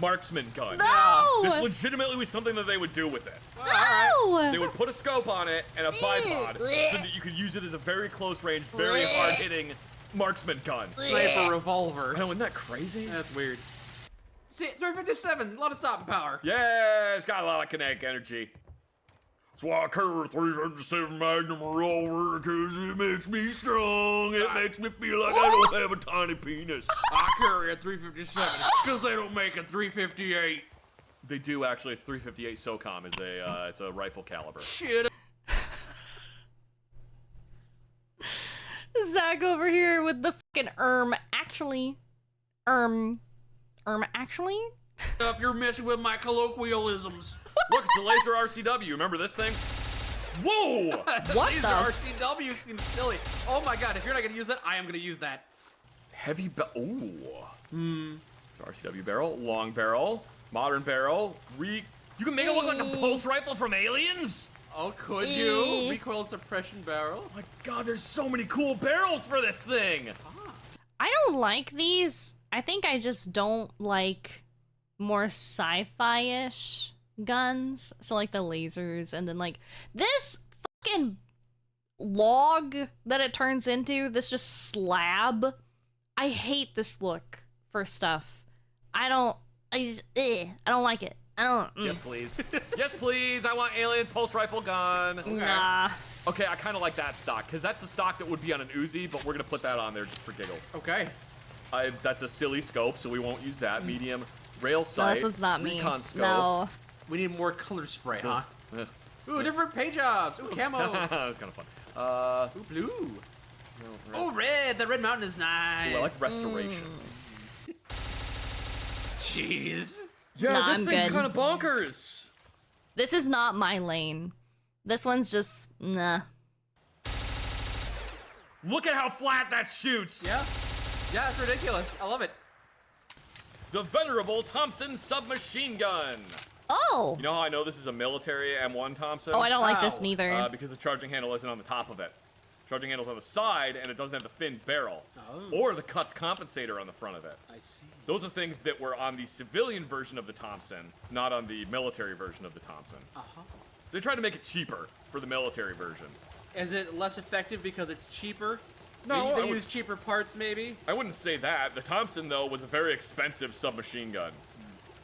marksman gun. No! This legitimately was something that they would do with it. No! They would put a scope on it and a bipod so that you could use it as a very close-range, very hard-hitting marksman gun. Sniper revolver. I know, isn't that crazy? That's weird. See, 357, a lot of stopping power. Yeah, it's got a lot of kinetic energy. That's why I carry a 357 Magnum revolver, because it makes me strong. It makes me feel like I don't have a tiny penis. I carry a 357, because they don't make a 358. They do actually. It's 358 SOCOM is it's a rifle caliber. Shit. Zach over here with the fucking actually. Actually? Up, you're messing with my colloquialisms. Look, it's a laser RCW. Remember this thing? Whoa! What Laser the? RCW seems silly. Oh my god, if you're not gonna use that, I am gonna use that. Heavy ooh. RCW barrel, long barrel, modern barrel. You can make it look like a pulse rifle from Aliens? Oh, could you? Recoil suppression barrel? Oh my god, there's so many cool barrels for this thing! I don't like these. I think I just don't like more sci-fi-ish guns. So like the lasers, and then like this fucking log that it turns into, this just slab. I hate this look for stuff. I don't like it. I don't. Yes, please. Yes, please. I want Aliens pulse rifle gun. Okay. Nah. Okay, I kind of like that stock, because that's the stock that would be on an Uzi, but we're going to put that on there just for giggles. Okay. That's a silly scope, so we won't use that. Medium rail No, sight. this one's not me. Recon scope. No. We need more color spray, huh? Eh. Ooh, different paint jobs. Ooh, camo. That's kind of fun. Ooh, blue. Oh, red. The red mountain is nice. Ooh, I like restoration. Jeez. Yeah, Nah, this I'm thing's good. kind of bonkers. This is not my lane. This one's just nah. Look at how flat that shoots. Yeah. Yeah, it's ridiculous. I love it. The venerable Thompson submachine gun. Oh. You know how I know this is a military M1 Thompson? Oh, I don't like this Ow. neither. Because the charging handle isn't on the top of it. Charging handle's on the side, and it doesn't have the fin barrel. Oh. Or the cuts compensator on the front of it. I see. Those are things that were on the civilian version of the Thompson, not on the military version of the Thompson. Uh-huh. So they tried to make it cheaper for the military version. Is it less effective because it's cheaper? No, They I would- use cheaper parts, maybe? I wouldn't say that. The Thompson, though, was a very expensive submachine gun.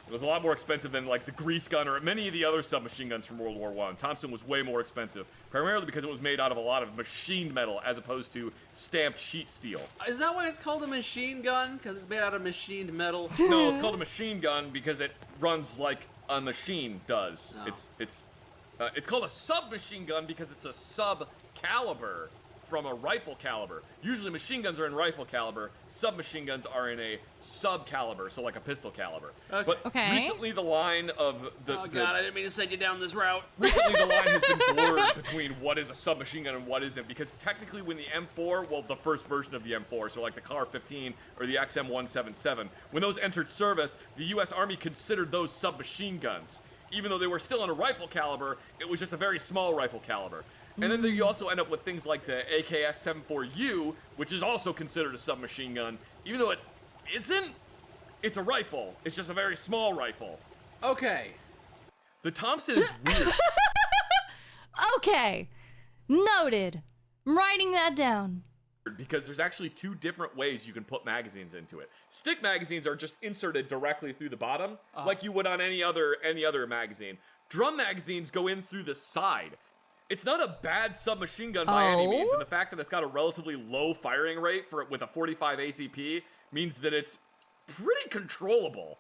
It was a lot more expensive than, like, the grease gun or many of the other submachine guns from World War I. Thompson was way more expensive, primarily because it was made out of a lot of machined metal as opposed to stamped sheet steel. Is that why it's called a machine gun? Because it's made out of machined metal? No, it's called a machine gun because it runs like a machine does. Oh. It's called a submachine gun because it's a sub-caliber from a rifle caliber. Usually machine guns are in rifle caliber, submachine guns are in a sub-caliber, so like a pistol caliber. Okay. But Okay. recently the line of Oh god, I didn't mean to send you down this route. recently the line has been blurred between what is a submachine gun and what isn't, because technically when the M4, well, the first version of the M4, so like the CAR-15 or the XM177, when those entered service, the US Army considered those submachine guns. Even though they were still in a rifle caliber, it was just a very small rifle caliber. And then you also end up with things like the AKS-74U, which is also considered a submachine gun, even though it isn't. It's a rifle. It's just a very small rifle. Okay. The Thompson is weird. Okay. Noted. I'm writing that down. Because there's actually two different ways you can put magazines into it. Stick magazines are just inserted directly through the bottom, like you would on any other magazine. Drum magazines go in through the side. It's not a bad submachine gun by any means, and the fact that it's got a relatively low firing rate with a 45 ACP means that it's pretty controllable.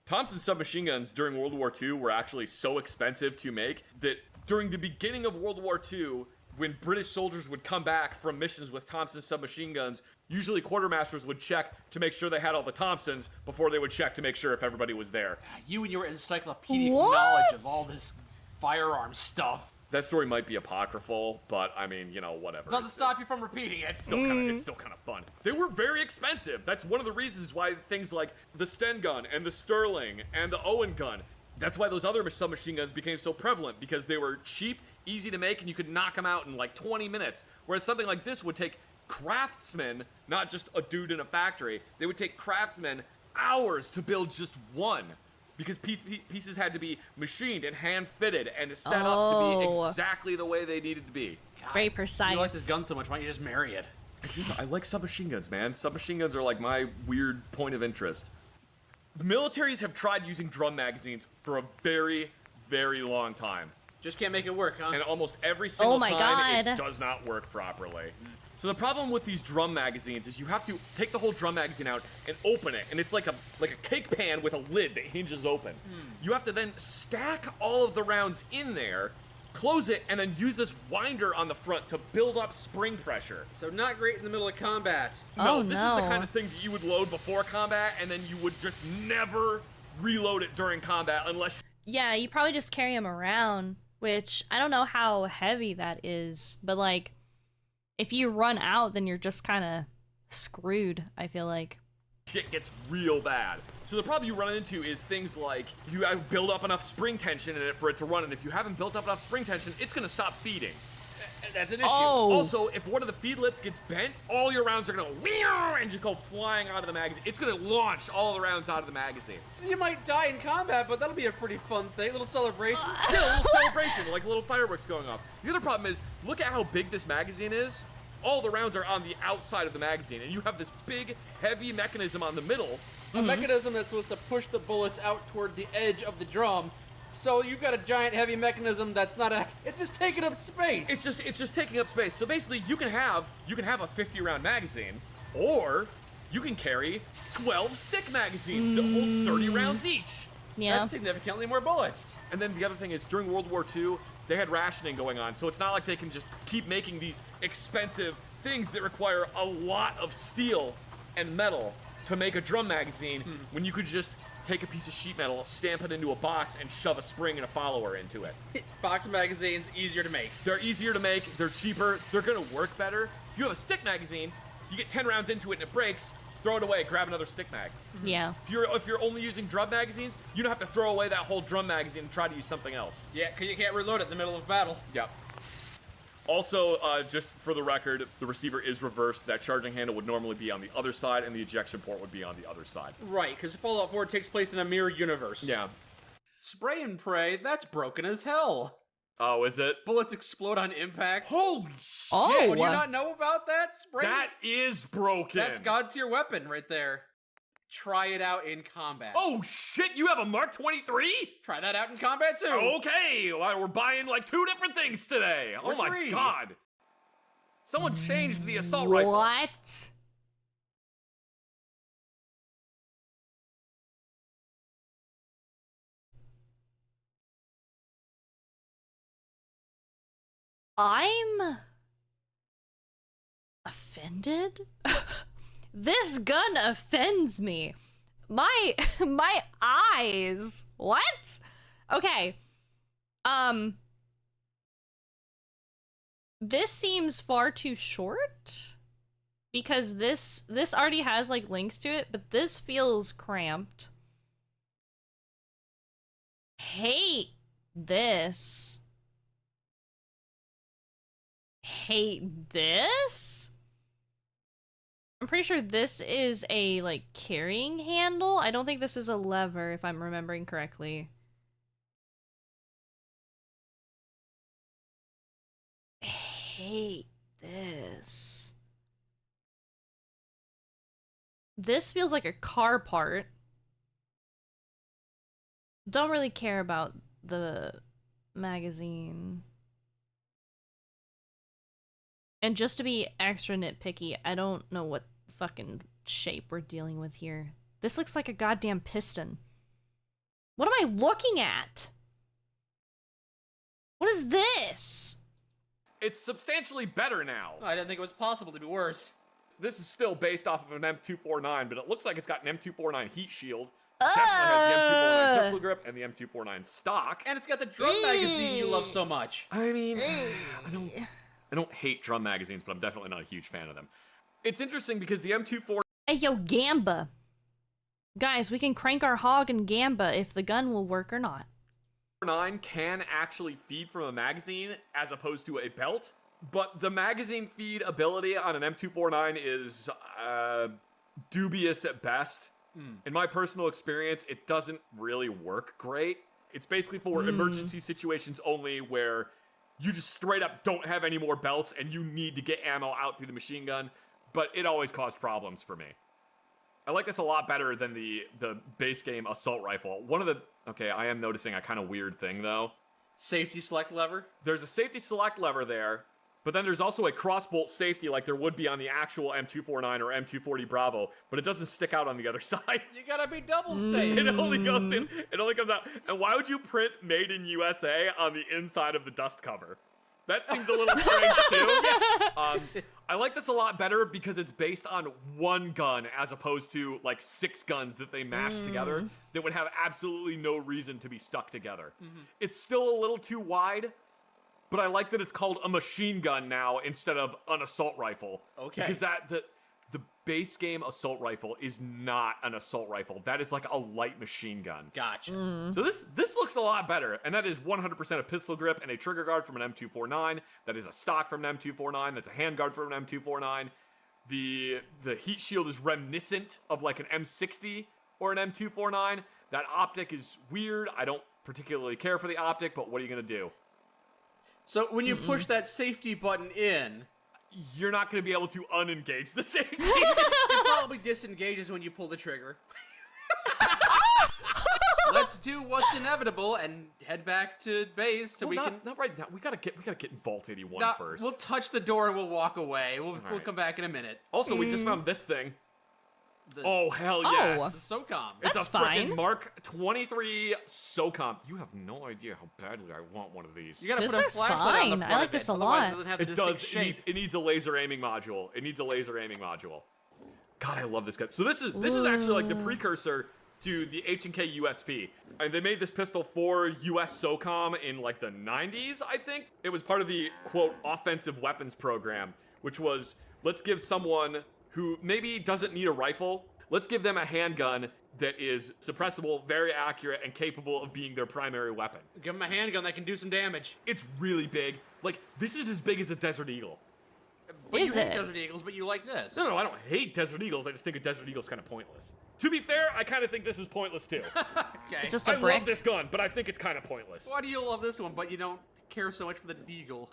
Thompson submachine guns during World War II were actually so expensive to make that during the beginning of World War II, when British soldiers would come back from missions with Thompson submachine guns, usually quartermasters would check to make sure they had all the Thompsons before they would check to make sure if everybody was there. You and your encyclopedic What? knowledge of all this firearm stuff That story might be apocryphal, but I mean, you know, whatever. doesn't stop you from repeating it. It's still kind of fun. They were very expensive. That's one of the reasons why things like the Sten gun and the Sterling and the Owen gun, that's why those other submachine guns became so prevalent, because they were cheap, easy to make, and you could knock them out in like 20 minutes. Whereas something like this would take craftsmen, not just a dude in a factory, they would take craftsmen hours to build just one. Because pieces had to be machined and hand-fitted and set up to be exactly the way they needed to be. Very precise. You like this gun so much, why don't you just marry it? I like submachine guns, man. Submachine guns are like my weird point of interest. Militaries have tried using drum magazines for a very, very long time. Just can't make it work, huh? And almost every single my time, God. it does not work properly. So the problem with these drum magazines is you have to take the whole drum magazine out and open it, and it's like a cake pan with a lid that hinges open. You have to then stack all of the rounds in there, close it, and then use this winder on the front to build up spring pressure. So not great in the middle of combat. Oh, This is the kind of thing that you would load before combat, and then you would just never reload it during combat unless... Yeah, you probably just carry them around, which I don't know how heavy that is, but like, if you run out, then you're just kind of screwed, I feel like. shit gets real bad. So the problem you run into is things like you gotta build up enough spring tension in it for it to run, and if you haven't built up enough spring tension, it's gonna stop feeding. That's an issue. Oh. Also, if one of the feed lips gets bent, all your rounds are gonna and just go flying out of the magazine. It's gonna launch all the rounds out of the magazine. So you might die in combat, but that'll be a pretty fun thing. A little celebration. Yeah, a little celebration, like little fireworks going off. The other problem is, look at how big this magazine is. All the rounds are on the outside of the magazine, and you have this big, heavy mechanism on the middle. A mechanism that's supposed to push the bullets out toward the edge of the drum. So you've got a giant heavy mechanism that's not a. It's just taking up space. It's just taking up space. So basically, you can have a 50-round magazine, or you can carry 12 stick magazines that hold 30 rounds each. Yeah. That's significantly more bullets. And then the other thing is, during World War II, they had rationing going on, so it's not like they can just keep making these expensive things that require a lot of steel and metal to make a drum magazine, when you could just take a piece of sheet metal, stamp it into a box, and shove a spring and a follower into it. Box magazines, easier to make. They're easier to make, they're cheaper, they're gonna work better. If you have a stick magazine, you get 10 rounds into it and it breaks, throw it away, grab another stick mag. Yeah. If you're only using drum magazines, you don't have to throw away that whole drum magazine and try to use something else. Yeah, because you can't reload it in the middle of battle. Yep. Also, just for the record, the receiver is reversed. That charging handle would normally be on the other side, and the ejection port would be on the other side. Right, because Fallout 4 takes place in a mirror universe. Yeah. Spray and pray, that's broken as hell. Oh, is it? Bullets explode on impact. Holy shit! Oh. Would you not know about that? Spray? That is broken. That's god tier weapon right there. Try it out in combat. Oh shit! You have a Mark 23? Try that out in combat too. Okay, well, we're buying like 2 different things today. Oh my Rotary. god! Someone changed the assault rifle. What? I'm offended? This gun offends me. My eyes. What? Okay. This seems far too short because this already has like links to it, but this feels cramped. Hate this. Hate this? I'm pretty sure this is a, like, carrying handle. I don't think this is a lever, if I'm remembering correctly. Hate this. This feels like a car part. Don't really care about the magazine. And just to be extra nitpicky, I don't know what fucking shape we're dealing with here. This looks like a goddamn piston. What am I looking at? What is this? It's substantially better now. I didn't think it was possible to be worse. This is still based off of an M249, but it looks like it's got an M249 heat shield. Definitely has the M249 pistol grip and the M249 stock. And it's got the drum magazine you love so much. I mean, I don't hate drum magazines, but I'm definitely not a huge fan of them. It's interesting because the M249 Hey, yo, Gamba. Guys, we can crank our hog and Gamba if the gun will work or not. can actually feed from a magazine as opposed to a belt, but the magazine feed ability on an M249 is dubious at best. In my personal experience, it doesn't really work great. It's basically for emergency situations only where you just straight up don't have any more belts and you need to get ammo out through the machine gun, but it always caused problems for me. I like this a lot better than the base game assault rifle. Okay, I am noticing a kind of weird thing though. Safety select lever? There's a safety select lever there, but then there's also a crossbolt safety like there would be on the actual M249 or M240 Bravo, but it doesn't stick out on the other side. You gotta be double safe. It only goes in, it only comes out. And why would you print Made in USA on the inside of the dust cover? That seems a little strange too. I like this a lot better because it's based on one gun as opposed to like 6 guns that they mash together that would have absolutely no reason to be stuck together. It's still a little too wide, but I like that it's called a machine gun now instead of an assault rifle. Okay. Because the base game assault rifle is not an assault rifle. That is like a light machine gun. Gotcha. So this looks a lot better, and that is 100% a pistol grip and a trigger guard from an M249. That is a stock from an M249. That's a handguard from an M249. The heat shield is reminiscent of like an M60 or an M249. That optic is weird. I don't particularly care for the optic, but what are you gonna do? So when you push that safety button in, You're not going to be able to unengage the safety. it probably disengages when you pull the trigger. Let's do what's inevitable and head back to base so we can. Not right now. We gotta get in Vault 81 first. We'll touch the door and we'll walk away. We'll right. come back in a minute. Also, we just found this thing. Oh hell yes! The SOCOM. It's That's a freaking fine. Mark 23 SOCOM. You have no idea how badly I want one of these. You gotta This put a looks flashlight on the fine. front I like of this it. a Otherwise lot. It doesn't have the It distinct does. shape. It needs a laser aiming module. It needs a laser aiming module. God, I love this gun. So this is actually like the precursor to the H&K USP. And they made this pistol for US SOCOM in like the 90s, I think. It was part of the, quote, offensive weapons program, which was, let's give someone who maybe doesn't need a rifle, let's give them a handgun that is suppressible, very accurate, and capable of being their primary weapon. Give them a handgun that can do some damage. It's really big. Like, this is as big as a Desert Eagle. But Is you hate it? Desert Eagles, but you like this. No, I don't hate Desert Eagles. I just think a Desert Eagle's kind of pointless. To be fair, I kind of think this is pointless too. Okay. It's just I a brick. love this gun, but I think it's kind of pointless. Why do you love this one, but you don't care so much for the Deagle?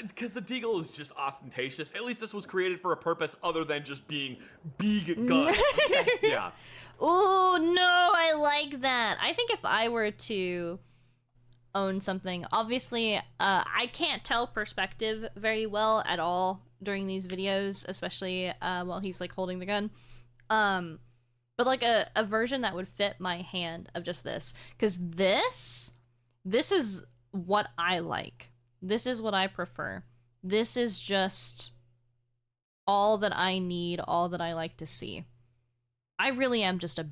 Because the Deagle is just ostentatious. At least this was created for a purpose other than just being big gun. Yeah. Oh no, I like that. I think if I were to own something, obviously, I can't tell perspective very well at all during these videos, especially while he's like holding the gun. But like a version that would fit my hand of just this, because this is what I like. This is what I prefer. This is just all that I need, all that I like to see. I really am just a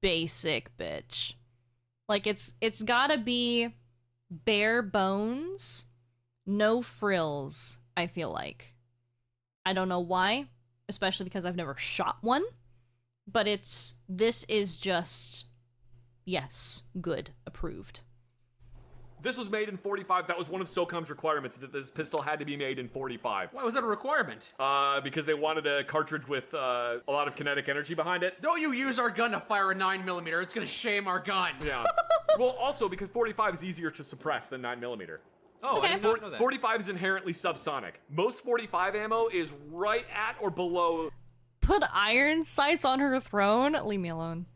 basic bitch. Like it's gotta be bare bones, no frills, I feel like. I don't know why, especially because I've never shot one, but this is just, yes, good, approved. This was made in 45. That was one of SOCOM's requirements, that this pistol had to be made in 45. Why was that a requirement? Because they wanted a cartridge with a lot of kinetic energy behind it. Don't you use our gun to fire a 9mm. It's gonna shame our gun. Yeah. Well, also because 45 is easier to suppress than 9mm. Oh, Okay. I did not know that. 45 is inherently subsonic. Most 45 ammo is right at or below Put iron sights on her throne? Leave me alone.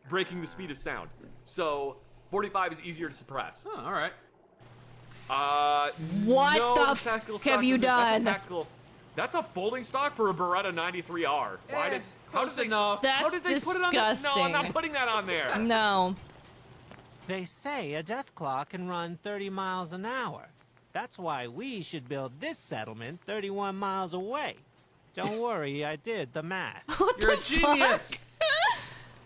breaking the speed of sound. So 45 is easier to suppress. Oh, all right. What no, the tactical f stock have you isn't- That's a done? tactical. That's a folding stock for a Beretta 93R. Why did? How close did they? enough. How That's did they put it on there? disgusting. No, I'm not putting that on there. No. They say a death clock can run 30 miles an hour. That's why we should build this settlement 31 miles away. Don't worry, I did the math. What You're the a genius. fuck?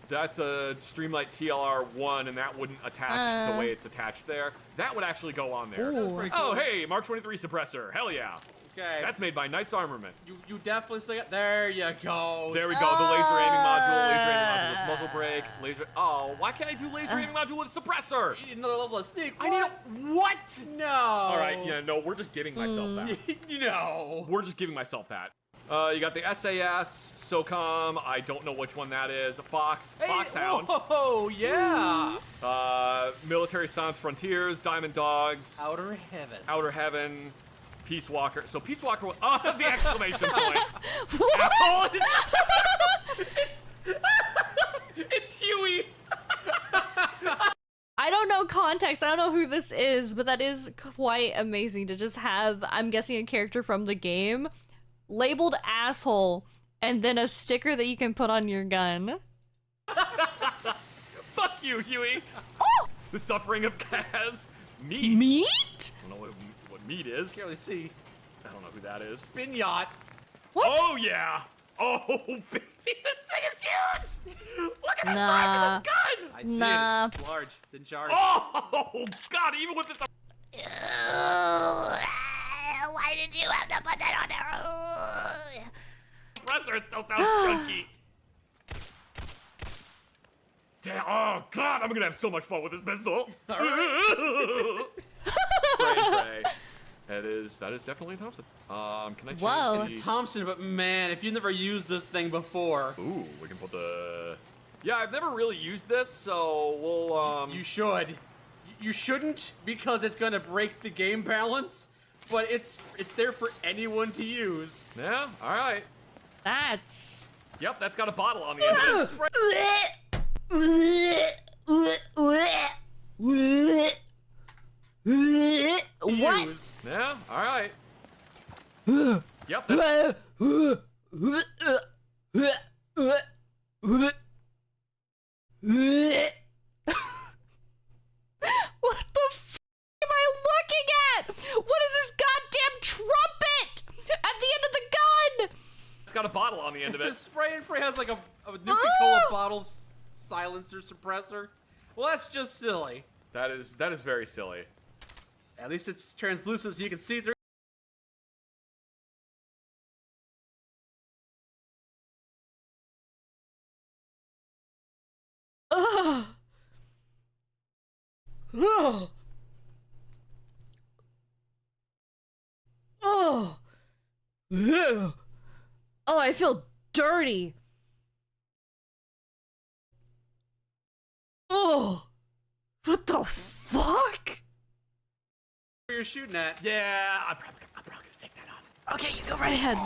That's a Streamlight TLR1, and that wouldn't attach the way it's attached there. That would actually go on there. Ooh. Pretty Oh, cool. hey, Mark 23 suppressor. Hell yeah. Okay. That's made by Knight's Armament. You definitely say it. There you go. There we go. The laser aiming module, laser aiming module with muzzle brake, laser. Oh, why can't I do laser aiming module with suppressor? You need another level of sneak. I need what? No. All right, yeah, no, we're just giving myself that. No. We're just giving myself that. You got the SAS, SOCOM, I don't know which one that is, Foxhound, Oh, yeah. Military Sans Frontiers, Diamond Dogs, Outer heaven. Outer Heaven, Peace Walker. So Peace Walker, oh, the exclamation point. Asshole! this is, but that is quite amazing to just have, I'm guessing, a character from the game labeled asshole and then a sticker that you can put on your gun. Fuck you, Huey. Oh! The suffering of Kaz. Meat? Meat? I don't know what meat is. Can't really see. I don't know who that is. Spin yacht. What? Oh, yeah. Oh, baby, this thing is huge. Look at the Nah. size of this gun. I see Nah. it. It's large. It's in charge. Oh, God, even with this... Why did you have to put that on there? compressor, it still sounds chunky. Damn, oh, God, I'm gonna have so much fun with this pistol. Spray. That is definitely a Thompson. Can I change Whoa. the... Thompson, but man, if you've never used this thing before. Ooh, we can put the... Yeah, I've never really used this, so we'll, You should. You shouldn't, because it's gonna break the game balance, but it's there for anyone to use. Yeah, alright. That's... Yep, that's got a bottle on the end of it. What? Use. Yeah, alright. Yep, that's... What the f am I looking at? What is this goddamn trumpet at the end of the gun? It's got a bottle on the end of The it. spray and pray has like a Nuka-Cola bottle silencer suppressor. Well, that's just silly. That is very silly. At least it's translucent so you can see through. Ugh. Ugh. Oh. Ugh. Oh, I feel dirty. Oh. What the fuck? You're shooting at. Yeah, I'm probably gonna take that off. Okay, you go right ahead.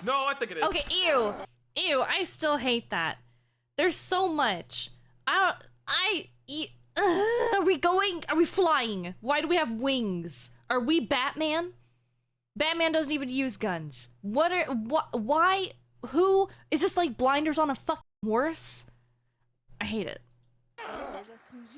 No, I think it is. Okay, ew. Ew, I still hate that. There's so much. Are we flying? Why do we have wings? Are we Batman? Batman doesn't even use guns. Why? Who? Is this like blinders on a fucking horse? I hate it.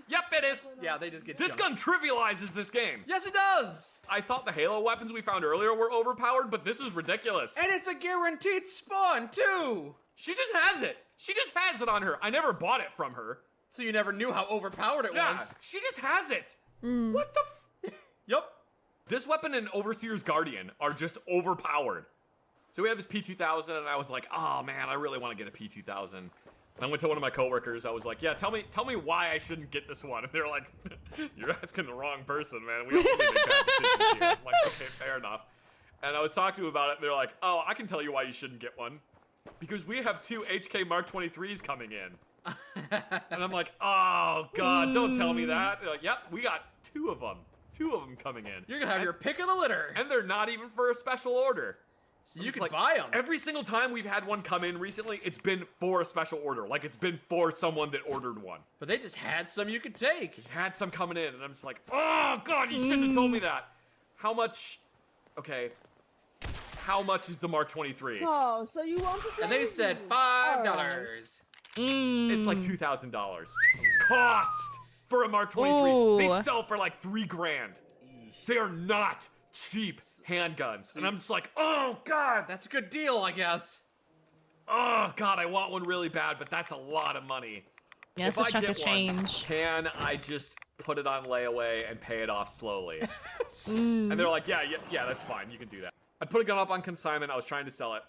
Yep, it is. Yeah, they just get This jumped. gun trivializes this game. Yes, it does! I thought the Halo weapons we found earlier were overpowered, but this is ridiculous. And it's a guaranteed spawn, too! She just has it. She just has it on her. I never bought it from her. So you never knew how overpowered it Yeah, was. she just has it. What the Yup. This weapon and Overseer's Guardian are just overpowered. So we have this P2000, and I was like, oh man, I really want to get a P2000. And I went to one of my coworkers. I was like, yeah, tell me why I shouldn't get this one. And they're like, you're asking the wrong person, man. We don't really make bad decisions here. I'm like, okay, fair enough. And I was talking to them about it, and they're like, oh, I can tell you why you shouldn't get one. Because we have 2 HK Mark 23s coming in. And I'm like, oh god, don't tell me that. They're like, yep, we got 2 of them. 2 of them coming in. You're gonna have your pick of the litter. And they're not even for a special order. So you It's can like, buy them. Every single time we've had one come in recently, it's been for a special order. Like, it's been for someone that ordered one. But they just had some you could take. He's had some coming in, and I'm just like, oh god, you shouldn't have told me that. How much? Okay. How much is the Mark 23? Oh, so you want to play And they with said me? $5. Alright. It's like $2,000. Cost for a Mark 23. Ooh. They sell for like $3 grand. They are not cheap handguns. And I'm just like, oh god. That's a good deal, I guess. Oh god, I want one really bad, but that's a lot of money. Yeah, If this is I chunk of get one, change. can I just put it on layaway and pay it off slowly? And they're like, yeah, that's fine. You can do that. I put a gun up on consignment. I was trying to sell it.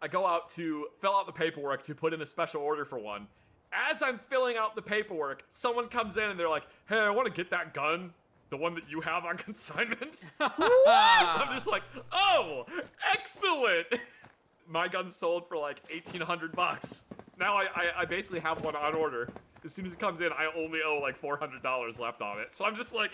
I go out to fill out the paperwork to put in a special order for one. As I'm filling out the paperwork, someone comes in and they're like, hey, I want to get that gun. The one that you have on consignment. I'm just like, oh, excellent. My gun's sold for like $1,800. Now I basically have one on order. As soon as it comes in, I only owe like $400 left on it. So I'm just like,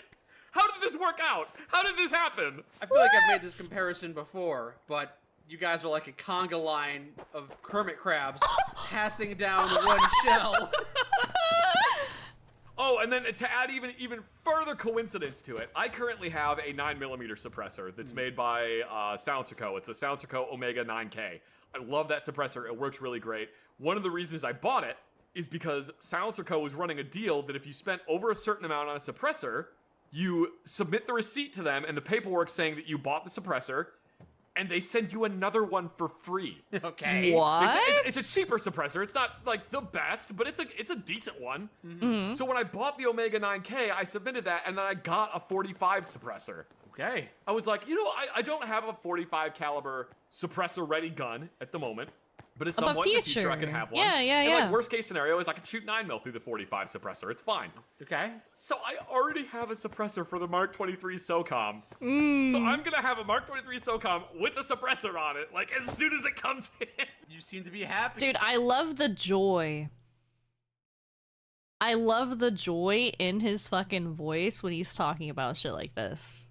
how did this work out? How did this happen? I feel like I've made this comparison before, but you guys are like a conga line of hermit crabs passing down one shell. Oh, and then to add even further coincidence to it, I currently have a 9mm suppressor that's made by Silencer Co. It's the Silencer Co. Omega 9K. I love that suppressor. It works really great. One of the reasons I bought it is because Silencer Co. was running a deal that if you spent over a certain amount on a suppressor, you submit the receipt to them and the paperwork saying that you bought the suppressor, and they send you another one for free. Okay. What? It's a cheaper suppressor. It's not like the best, but it's a decent one. Mm-hmm. So when I bought the Omega 9K, I submitted that, and then I got a 45 suppressor. Okay. I was like, I don't have a 45 caliber suppressor ready gun at the moment, but at some point in the future I can have one. Yeah. And like worst case scenario is I can shoot 9mm through the 45 suppressor. It's fine. Okay. So I already have a suppressor for the Mark 23 SOCOM. So I'm gonna have a Mark 23 SOCOM with a suppressor on it, like as soon as it comes in. You seem to be happy. Dude, I love the joy. I love the joy in his fucking voice when he's talking about shit like this.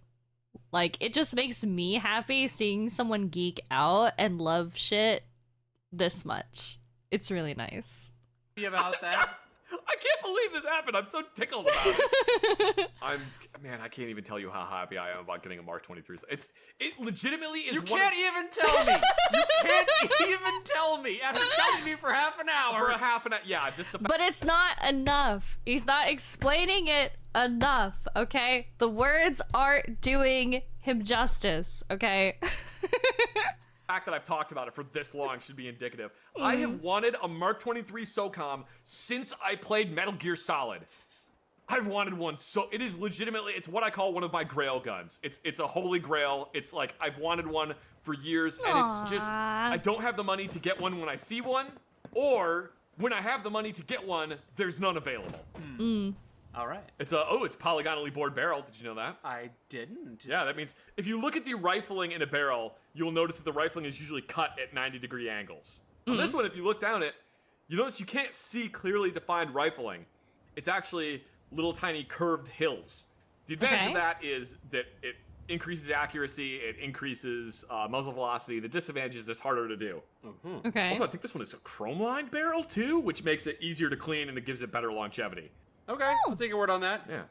Like, it just makes me happy seeing someone geek out and love shit this much. It's really nice. About that. I can't believe this happened. I'm so tickled about it. I can't even tell you how happy I am about getting a Mark 23. It legitimately is. You can't even tell me. You can't even tell me after telling me for half an hour. For a half an hour, yeah. Just the. But it's not enough. He's not explaining it enough, okay? The words aren't doing him justice, okay? The fact that I've talked about it for this long should be indicative. I have wanted a Mark 23 SOCOM since I played Metal Gear Solid. I've wanted one, so it is legitimately, it's what I call one of my grail guns. It's a holy grail. It's like, I've wanted one for years, and it's just, I don't have the money to get one when I see one, or when I have the money to get one, there's none available. All right. It's polygonally bored barrel. Did you know that? I didn't. Yeah, that means if you look at the rifling in a barrel, you'll notice that the rifling is usually cut at 90-degree angles. On this one, if you look down it, you notice you can't see clearly defined rifling. It's actually little tiny curved hills. The advantage of that is that it increases accuracy, it increases muzzle velocity. The disadvantage is it's harder to do. Okay. Also, I think this one is a chrome-lined barrel too, which makes it easier to clean and it gives it better longevity. Okay, I'll take your word on that. Yeah.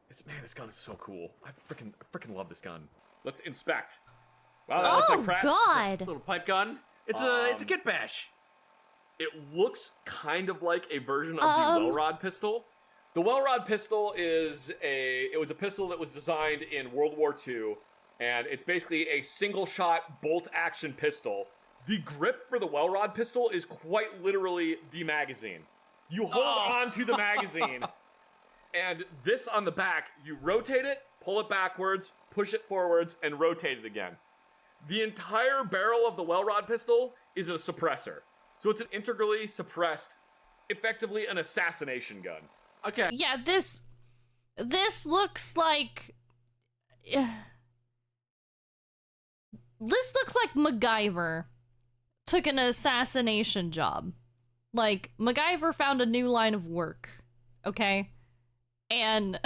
This gun is so cool. I freaking love this gun. Let's inspect. Wow, that looks like crap. God. Little pipe gun. It's a kit bash. It looks kind of like a version of the Welrod pistol. The Welrod pistol it was a pistol that was designed in World War II, and it's basically a single-shot bolt-action pistol. The grip for the Welrod pistol is quite literally the magazine. You hold on to the magazine, and this on the back, you rotate it, pull it backwards, push it forwards, and rotate it again. The entire barrel of the Welrod pistol is a suppressor. So it's an integrally suppressed, effectively an assassination gun. Okay. Yeah, this looks like this looks like MacGyver took an assassination job. Like, MacGyver found a new line of work, okay? And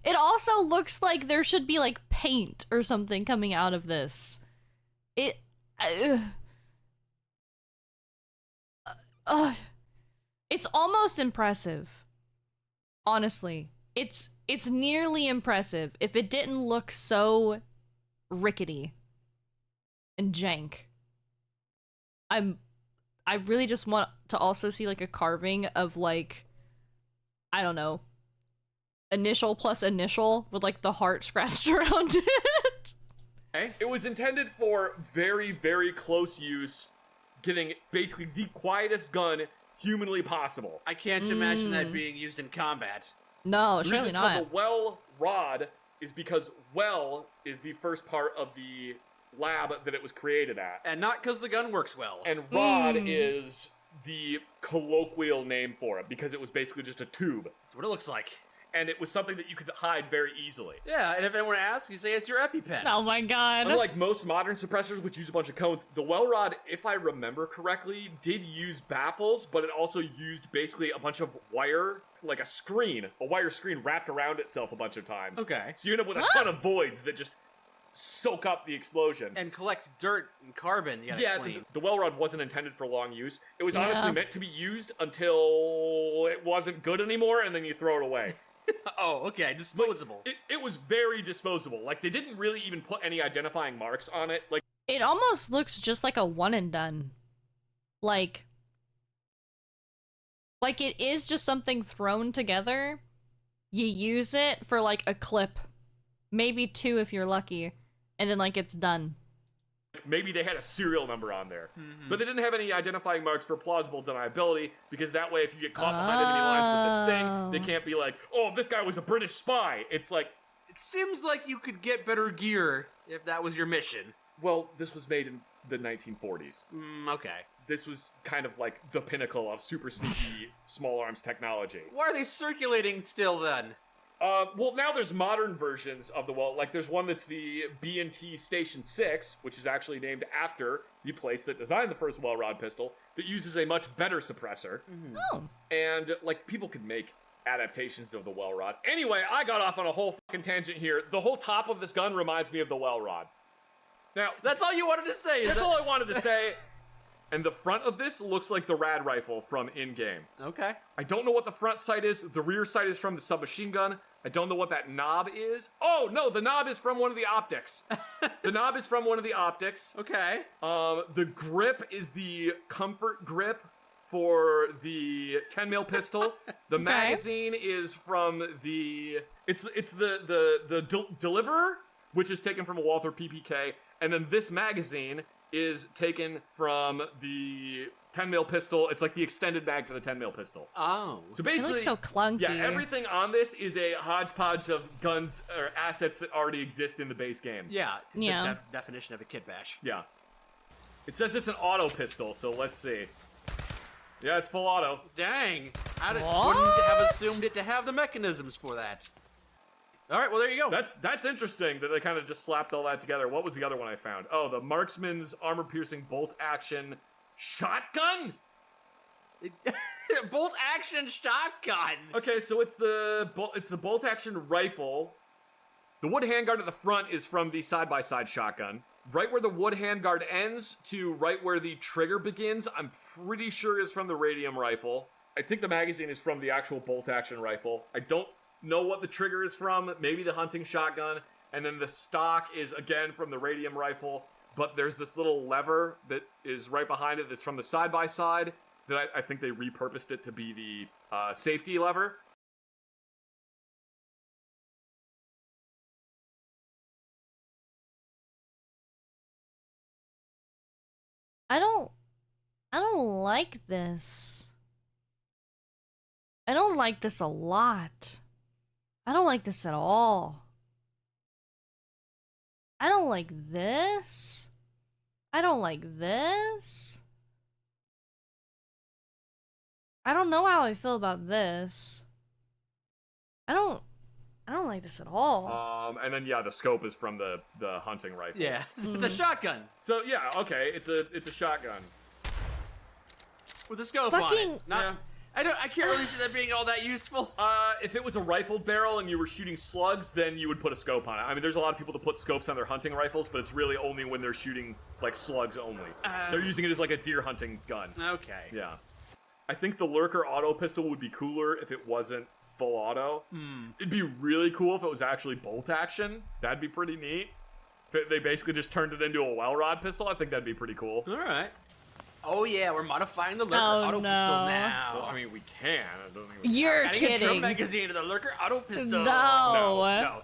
it also looks like there should be, like, paint or something coming out of this. It's almost impressive. Honestly. It's nearly impressive if it didn't look so rickety and jank. I really just want to also see, like, a carving of, like, I don't know, initial plus initial with, like, the heart scratched around it. Okay. It was intended for very, very close use, getting basically the quietest gun humanly possible. I can't imagine that being used in combat. No, The surely reason it's not. called the well rod is because well is the first part of the lab that it was created at. And not because the gun works well. And rod is the colloquial name for it, because it was basically just a tube. That's what it looks like. And it was something that you could hide very easily. Yeah, and if anyone asks, you say it's your EpiPen. Oh my god. Unlike most modern suppressors, which use a bunch of cones, the Welrod, if I remember correctly, did use baffles, but it also used basically a bunch of wire, like a wire screen wrapped around itself a bunch of times. Okay. So you end up with a ton of voids that just soak up the explosion. And collect dirt and carbon. You gotta clean. The Welrod wasn't intended for long use. It was honestly meant to be used until it wasn't good anymore, and then you throw it away. Oh, okay, disposable. It was very disposable. Like, they didn't really even put any identifying marks on it. Like, It almost looks just like a one and done. Like it is just something thrown together. You use it for like a clip, maybe 2 if you're lucky, and then like it's done. maybe they had a serial number on there. But they didn't have any identifying marks for plausible deniability, because that way if you get caught behind enemy lines with this thing, they can't be like, oh, this guy was a British spy. It's like... It seems like you could get better gear if that was your mission. Well, this was made in the 1940s. Okay. This was kind of like the pinnacle of super sneaky small arms technology. Why are they circulating still then? Well, now there's modern versions of the like there's one that's the B&T Station 6, which is actually named after the place that designed the first Welrod pistol, that uses a much better suppressor. Oh. And, like, people could make adaptations of the Welrod. Anyway, I got off on a whole fucking tangent here. The whole top of this gun reminds me of the Welrod. Now, that's all you wanted to say, is That's all I wanted to say. And the front of this looks like the rad rifle from in-game. Okay. I don't know what the front sight is. The rear sight is from the submachine gun. I don't know what that knob is. Oh, no, the knob is from one of the optics. The knob is from one of the optics. Okay. The grip is the comfort grip for the 10mm pistol. The magazine is from the... It's the deliverer, which is taken from a Walther PPK. And then this magazine is taken from the 10mm pistol. It's like the extended mag for the 10mm pistol. Oh. So basically, it looks so clunky. Yeah, everything on this is a hodgepodge of guns or assets that already exist in the base game. Yeah. Yeah. The definition of a kit bash. Yeah. It says it's an auto pistol, so let's see. Yeah, it's full auto. Dang. I wouldn't What? have assumed it to have the mechanisms for that. All right, well, there you go. That's interesting that they kind of just slapped all that together. What was the other one I found? Oh, the Marksman's armor-piercing bolt-action shotgun? Bolt-action shotgun. Okay, so it's the bolt-action rifle. The wood handguard at the front is from the side-by-side shotgun. Right where the wood handguard ends to right where the trigger begins, I'm pretty sure is from the radium rifle. I think the magazine is from the actual bolt-action rifle. I don't know what the trigger is from, maybe the hunting shotgun, and then the stock is again from the radium rifle, but there's this little lever that is right behind it that's from the side-by-side that I think they repurposed it to be the safety lever. I don't like this. I don't like this a lot. I don't like this at all. I don't like this. I don't like this. I don't know how I feel about this. I don't like this at all. And then yeah, the scope is from the hunting rifle. Yeah, it's a shotgun. So yeah, okay, it's a shotgun with a scope on it. Yeah. I can't really see that being all that useful. If it was a rifled barrel and you were shooting slugs, then you would put a scope on it. I mean, there's a lot of people that put scopes on their hunting rifles, but it's really only when they're shooting, like, slugs only. They're using it as, like, a deer hunting gun. Okay. Yeah. I think the Lurker auto pistol would be cooler if it wasn't full auto. It'd be really cool if it was actually bolt action. That'd be pretty neat. If they basically just turned it into a Welrod pistol, I think that'd be pretty cool. All right. Oh yeah, we're modifying the Lurker auto no. pistols now. Well, I mean, we can. I don't think we You're Adding a drum kidding. magazine to the Lurker auto pistol. No.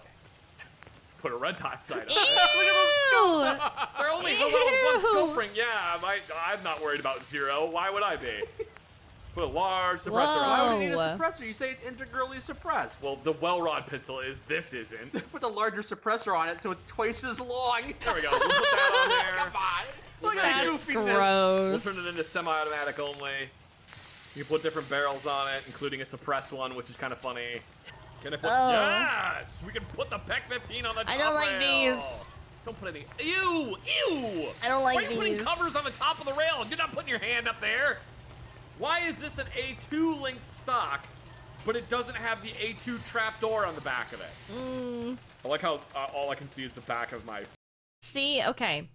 Put a red dot sight on it. Look at those scopes. They're only one scope ring. Yeah, I'm not worried about zero. Why would I be? Put a large suppressor Why on it. would you need a suppressor? You say it's integrally suppressed. Well, the Welrod pistol is. This isn't. Put a larger suppressor on it so it's twice as long. There we go. We'll put that on there. Come on. Look at that That's goofiness. We'll gross. turn it into semi-automatic only. You can put different barrels on it, including a suppressed one, which is kind of funny. Can I put? Yes, we can put the PEC 15 on the top I don't like rail. these. Don't put any. Ew! I don't like Why are you putting these. covers on the top of the rail? You're not putting your hand up there. Why is this an A2 length stock, but it doesn't have the A2 trapdoor on the back of it? I like how all I can see is the back of my See, okay.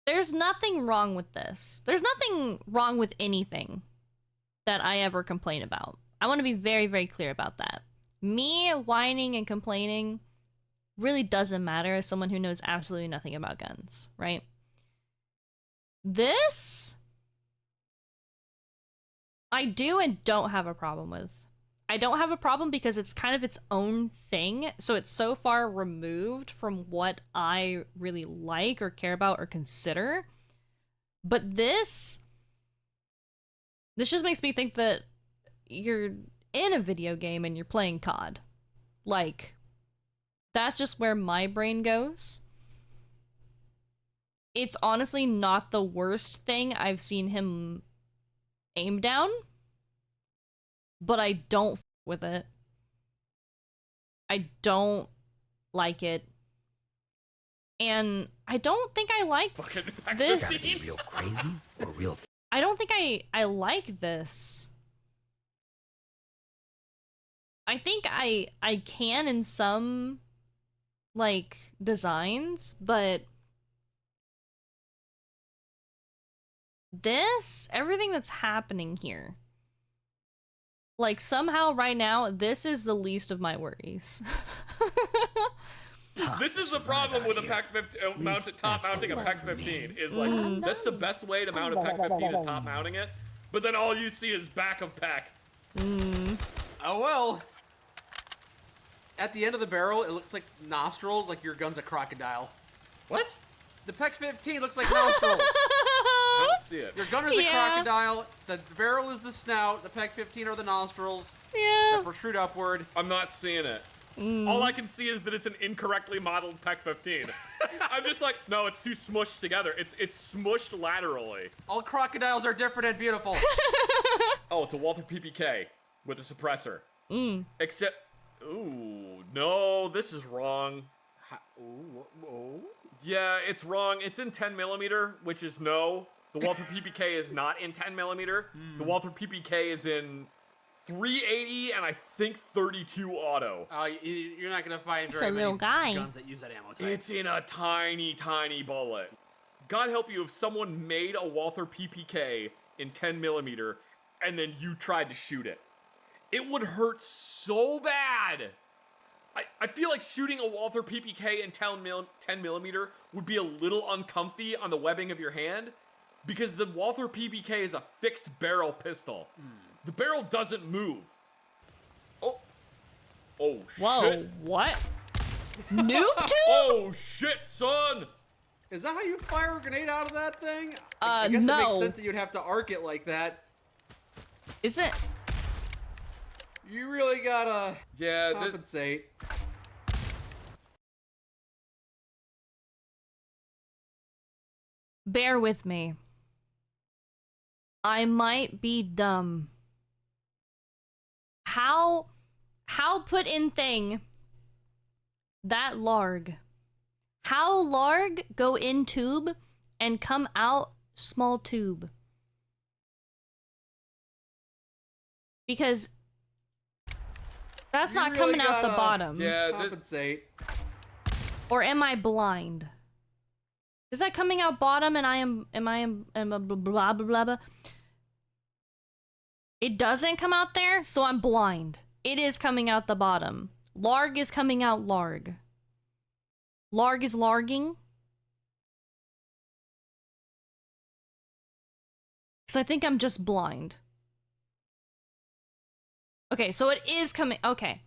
There's nothing wrong with this. There's nothing wrong with anything that I ever complain about. I want to be very, very clear about that. Me whining and complaining really doesn't matter as someone who knows absolutely nothing about guns, right? This, I do and don't have a problem with. I don't have a problem because it's kind of its own thing, so it's so far removed from what I really like or care about or consider. But this just makes me think that you're in a video game and you're playing COD. Like, that's just where my brain goes. It's honestly not the worst thing I've seen him aim down, but I don't f with it. I don't like it. And I don't think I like this. Real crazy or real? I don't think I like this. I think I can in some, like, designs, but this, everything that's happening here, like, somehow right now, this is the least of my worries. This is the problem with a PEC 15, top mounting a PEC 15, is like, that's the best way to mount a PEC 15 is top mounting it, but then all you see is back of PEC. Oh well. At the end of the barrel, it looks like nostrils, like your gun's a crocodile. What? The PEC 15 looks like nostrils. I don't see it. Your gun is a crocodile, the barrel is the snout, the PEC 15 are the nostrils that protrude upward. I'm not seeing it. All I can see is that it's an incorrectly modeled PEC 15. I'm just like, no, it's too smushed together. It's smushed laterally. All crocodiles are different and beautiful. Oh, it's a Walther PPK with a suppressor. Except, ooh, no, this is wrong. Yeah, it's wrong. It's in 10 millimeter, which is no. The Walther PPK is not in 10 millimeter. The Walther PPK is in 380 and I think 32 auto. You're not gonna find It's very a little many guy. guns that use that ammo type. It's in a tiny, tiny bullet. God help you if someone made a Walther PPK in 10 millimeter and then you tried to shoot it. It would hurt so bad. I feel like shooting a Walther PPK in 10 millimeter would be a little uncomfy on the webbing of your hand because the Walther PPK is a fixed barrel pistol. The barrel doesn't move. Oh Whoa, shit. what? Noob tube? Oh shit, son. Is that how you fire a grenade out of that thing? No. I guess it makes sense that you'd have to arc it like that. Is it? You really gotta Yeah, compensate. Bear with me. I might be dumb. How put in thing that larg? How larg go in tube and come out small tube? Because that's You not really coming out the gotta bottom. yeah, Compensate. Or am I blind? Is that coming out bottom and am blah blah blah blah? It doesn't come out there, so I'm blind. It is coming out the bottom. Larg is coming out larg. Larg is larging. Because I think I'm just blind. Okay, so it is coming. Okay.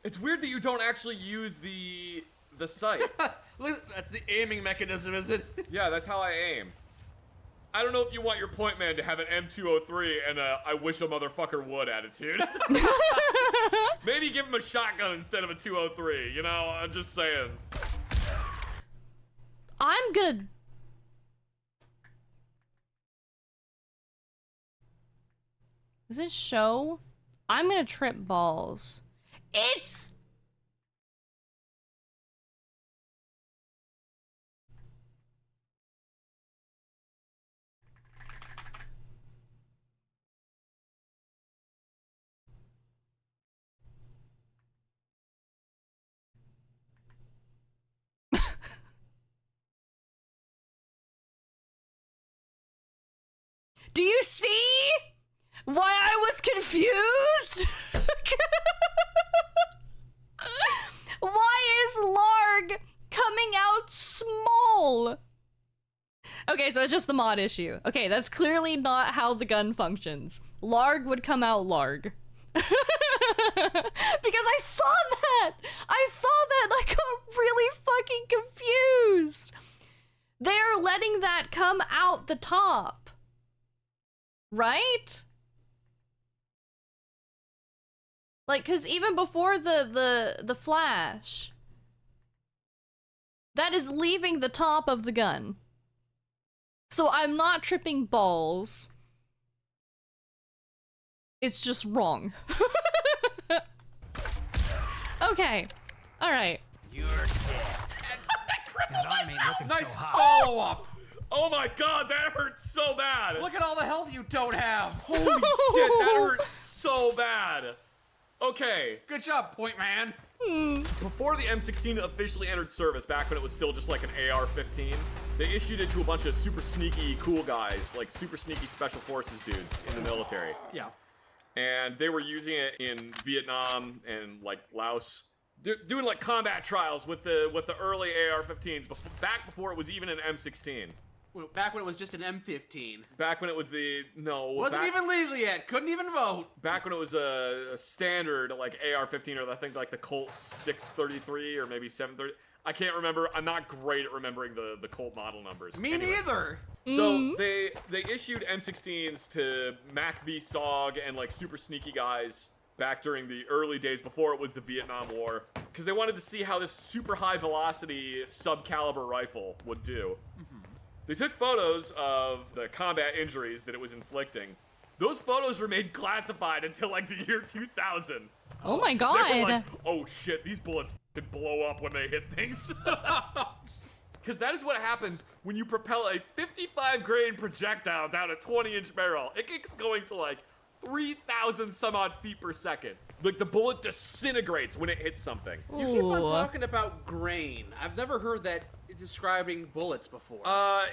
it's weird that you don't actually use the sight. That's the aiming mechanism, is it? Yeah, that's how I aim. I don't know if you want your point man to have an M203 and a I wish a motherfucker would attitude. Maybe give him a shotgun instead of a 203, you know? I'm just saying. I'm gonna... Does it show? I'm gonna trip balls. It's... Do you see why I was confused? Why is Larg coming out small? Okay, so it's just the mod issue. Okay, that's clearly not how the gun functions. Larg would come out Larg. Because I saw that! I got really fucking confused! They're letting that come out the top. Right? Like, cause even before the flash, that is leaving the top of the gun. So I'm not tripping balls. It's just wrong. Okay. Alright. You're dead. And I ain't looking Nice so hot. follow-up. Oh my god, that hurts so bad! Look at all the health you don't have. Holy shit, that hurts so bad! Okay. Good job, Point Man. Before the M16 officially entered service, back when it was still just like an AR-15, they issued it to a bunch of super sneaky cool guys, like super sneaky special forces dudes in the military. Yeah. And they were using it in Vietnam and like Laos. They're doing like combat trials with the early AR-15s, back before it was even an M16. Back when it was just an M15. Back when it was Wasn't even legal yet. Couldn't even vote. Back when it was a standard like AR-15, or I think like the Colt 633 or maybe 730. I can't remember. I'm not great at remembering the Colt model numbers. Me Anyway. neither. So they issued M16s to Mac v SOG and like super sneaky guys back during the early days before it was the Vietnam War, because they wanted to see how this super high velocity sub-caliber rifle would do. They took photos of the combat injuries that it was inflicting. Those photos remained classified until like the year 2000. Oh my They were god. like, oh shit, these bullets could blow up when they hit things. Because that is what happens when you propel a 55 grain projectile down a 20-inch barrel. It gets going to like 3,000 some odd feet per second. Like the bullet disintegrates when it hits something. You keep on Ooh. talking about grain. I've never heard that describing bullets before.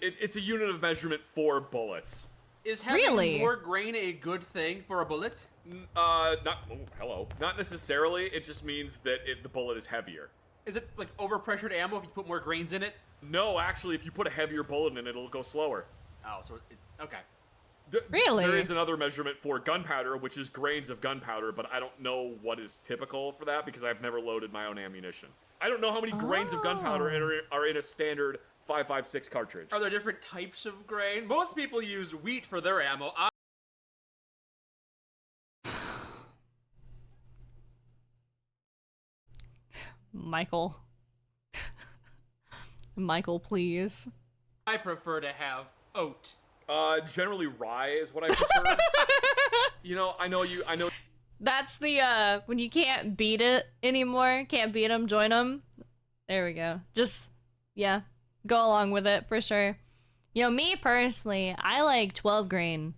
It's a unit of measurement for bullets. Is having Really? more grain a good thing for a bullet? Not necessarily. It just means that the bullet is heavier. Is it like overpressured ammo if you put more grains in it? No, actually, if you put a heavier bullet in it, it'll go slower. Oh, so okay. Really? There is another measurement for gunpowder, which is grains of gunpowder, but I don't know what is typical for that because I've never loaded my own ammunition. I don't know how many grains of gunpowder are in a standard 5.56 cartridge. Are there different types of grain? Most people use wheat for their ammo. Michael. Michael, please. I prefer to have oat. Generally rye is what I prefer. I know. That's the, when you can't beat it anymore, can't beat them, join them. There we go. Just, yeah, go along with it for sure. Me personally, I like 12 grain.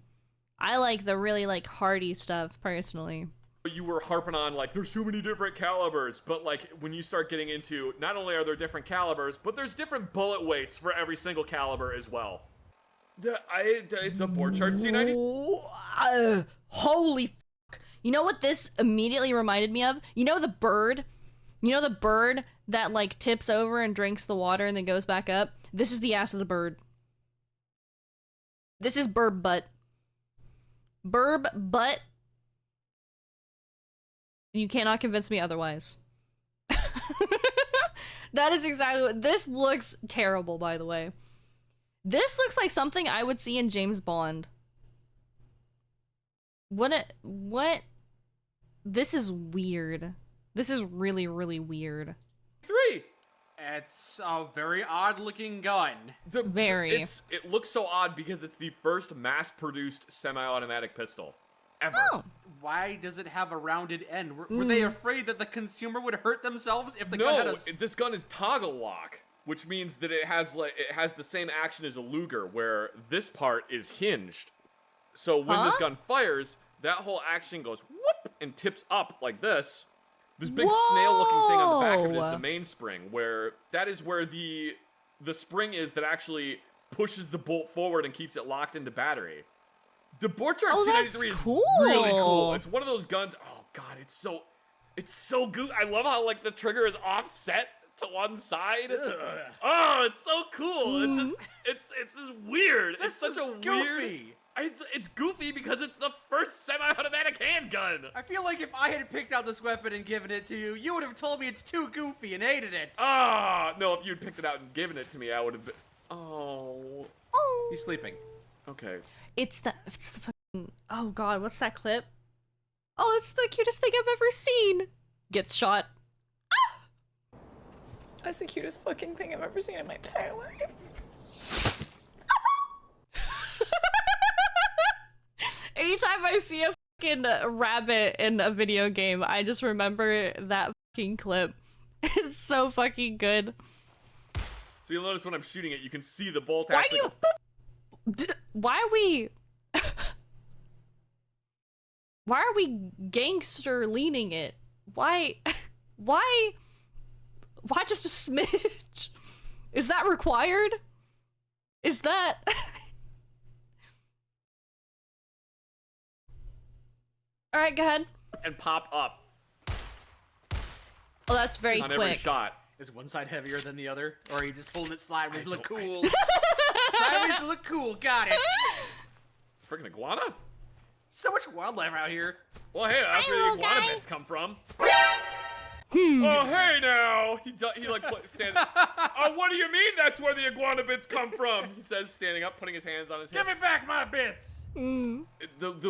I like the really, like, hardy stuff, personally. You were harping on, like, there's so many different calibers, but, like, when you start getting into, not only are there different calibers, but there's different bullet weights for every single caliber as well. It's a Borchart C93. Holy fuck. You know what this immediately reminded me of? You know the bird? You know the bird that, like, tips over and drinks the water and then goes back up? This is the ass of the bird. This is burb butt. Burb butt. You cannot convince me otherwise. That is exactly what... This looks terrible, by the way. This looks like something I would see in James Bond. What? This is weird. This is really, really weird. 3. It's a very odd-looking gun. Very. It looks so odd because it's the first mass-produced semi-automatic pistol ever. Oh. Why does it have a rounded end? Were they afraid that the consumer would hurt themselves if the gun had No, a... this gun is toggle lock, which means that it has the same action as a Luger, where this part is hinged. So when this gun fires, that whole action goes whoop and tips up like this. This big snail-looking thing on the back of it is the mainspring, where that is where the spring is that actually pushes the bolt forward and keeps it locked into battery. The Borchart Oh, that's C93 is cool. really cool. It's one of those guns. Oh god, it's so good. I love how like the trigger is offset to one side. Ugh. Oh, it's so cool. It's just weird. It's such a weird. It's goofy because it's the first semi-automatic handgun. I feel like if I had picked out this weapon and given it to you, you would have told me it's too goofy and hated it. Ah, no, if you'd picked it out and given it to me, I would have been. Oh. Oh. He's sleeping. Okay. It's the fucking. Oh god, what's that clip? Oh, it's the cutest thing I've ever seen. Gets shot. Ah! That's the cutest fucking thing I've ever seen in my entire life. Anytime I see a fucking rabbit in a video game, I just remember that fucking clip. It's so fucking good. So you'll notice when I'm shooting it, you can see the bolt Why actually. why are we why are we gangster leaning it? Why just a smidge? Is that required? Is that all right, go ahead. And pop up Oh, that's very on quick. every shot. Is one side heavier than the other? Or are you just holding it sideways to look cool? Sideways to look cool, got it. Freaking iguana? So much wildlife out here. Well, hey, that's where the little iguana guy. bits come from. Oh, hey now! He like standing. Oh, what do you mean that's where the iguana bits come from? He says, standing up, putting his hands on his hips. Give me back my bits. The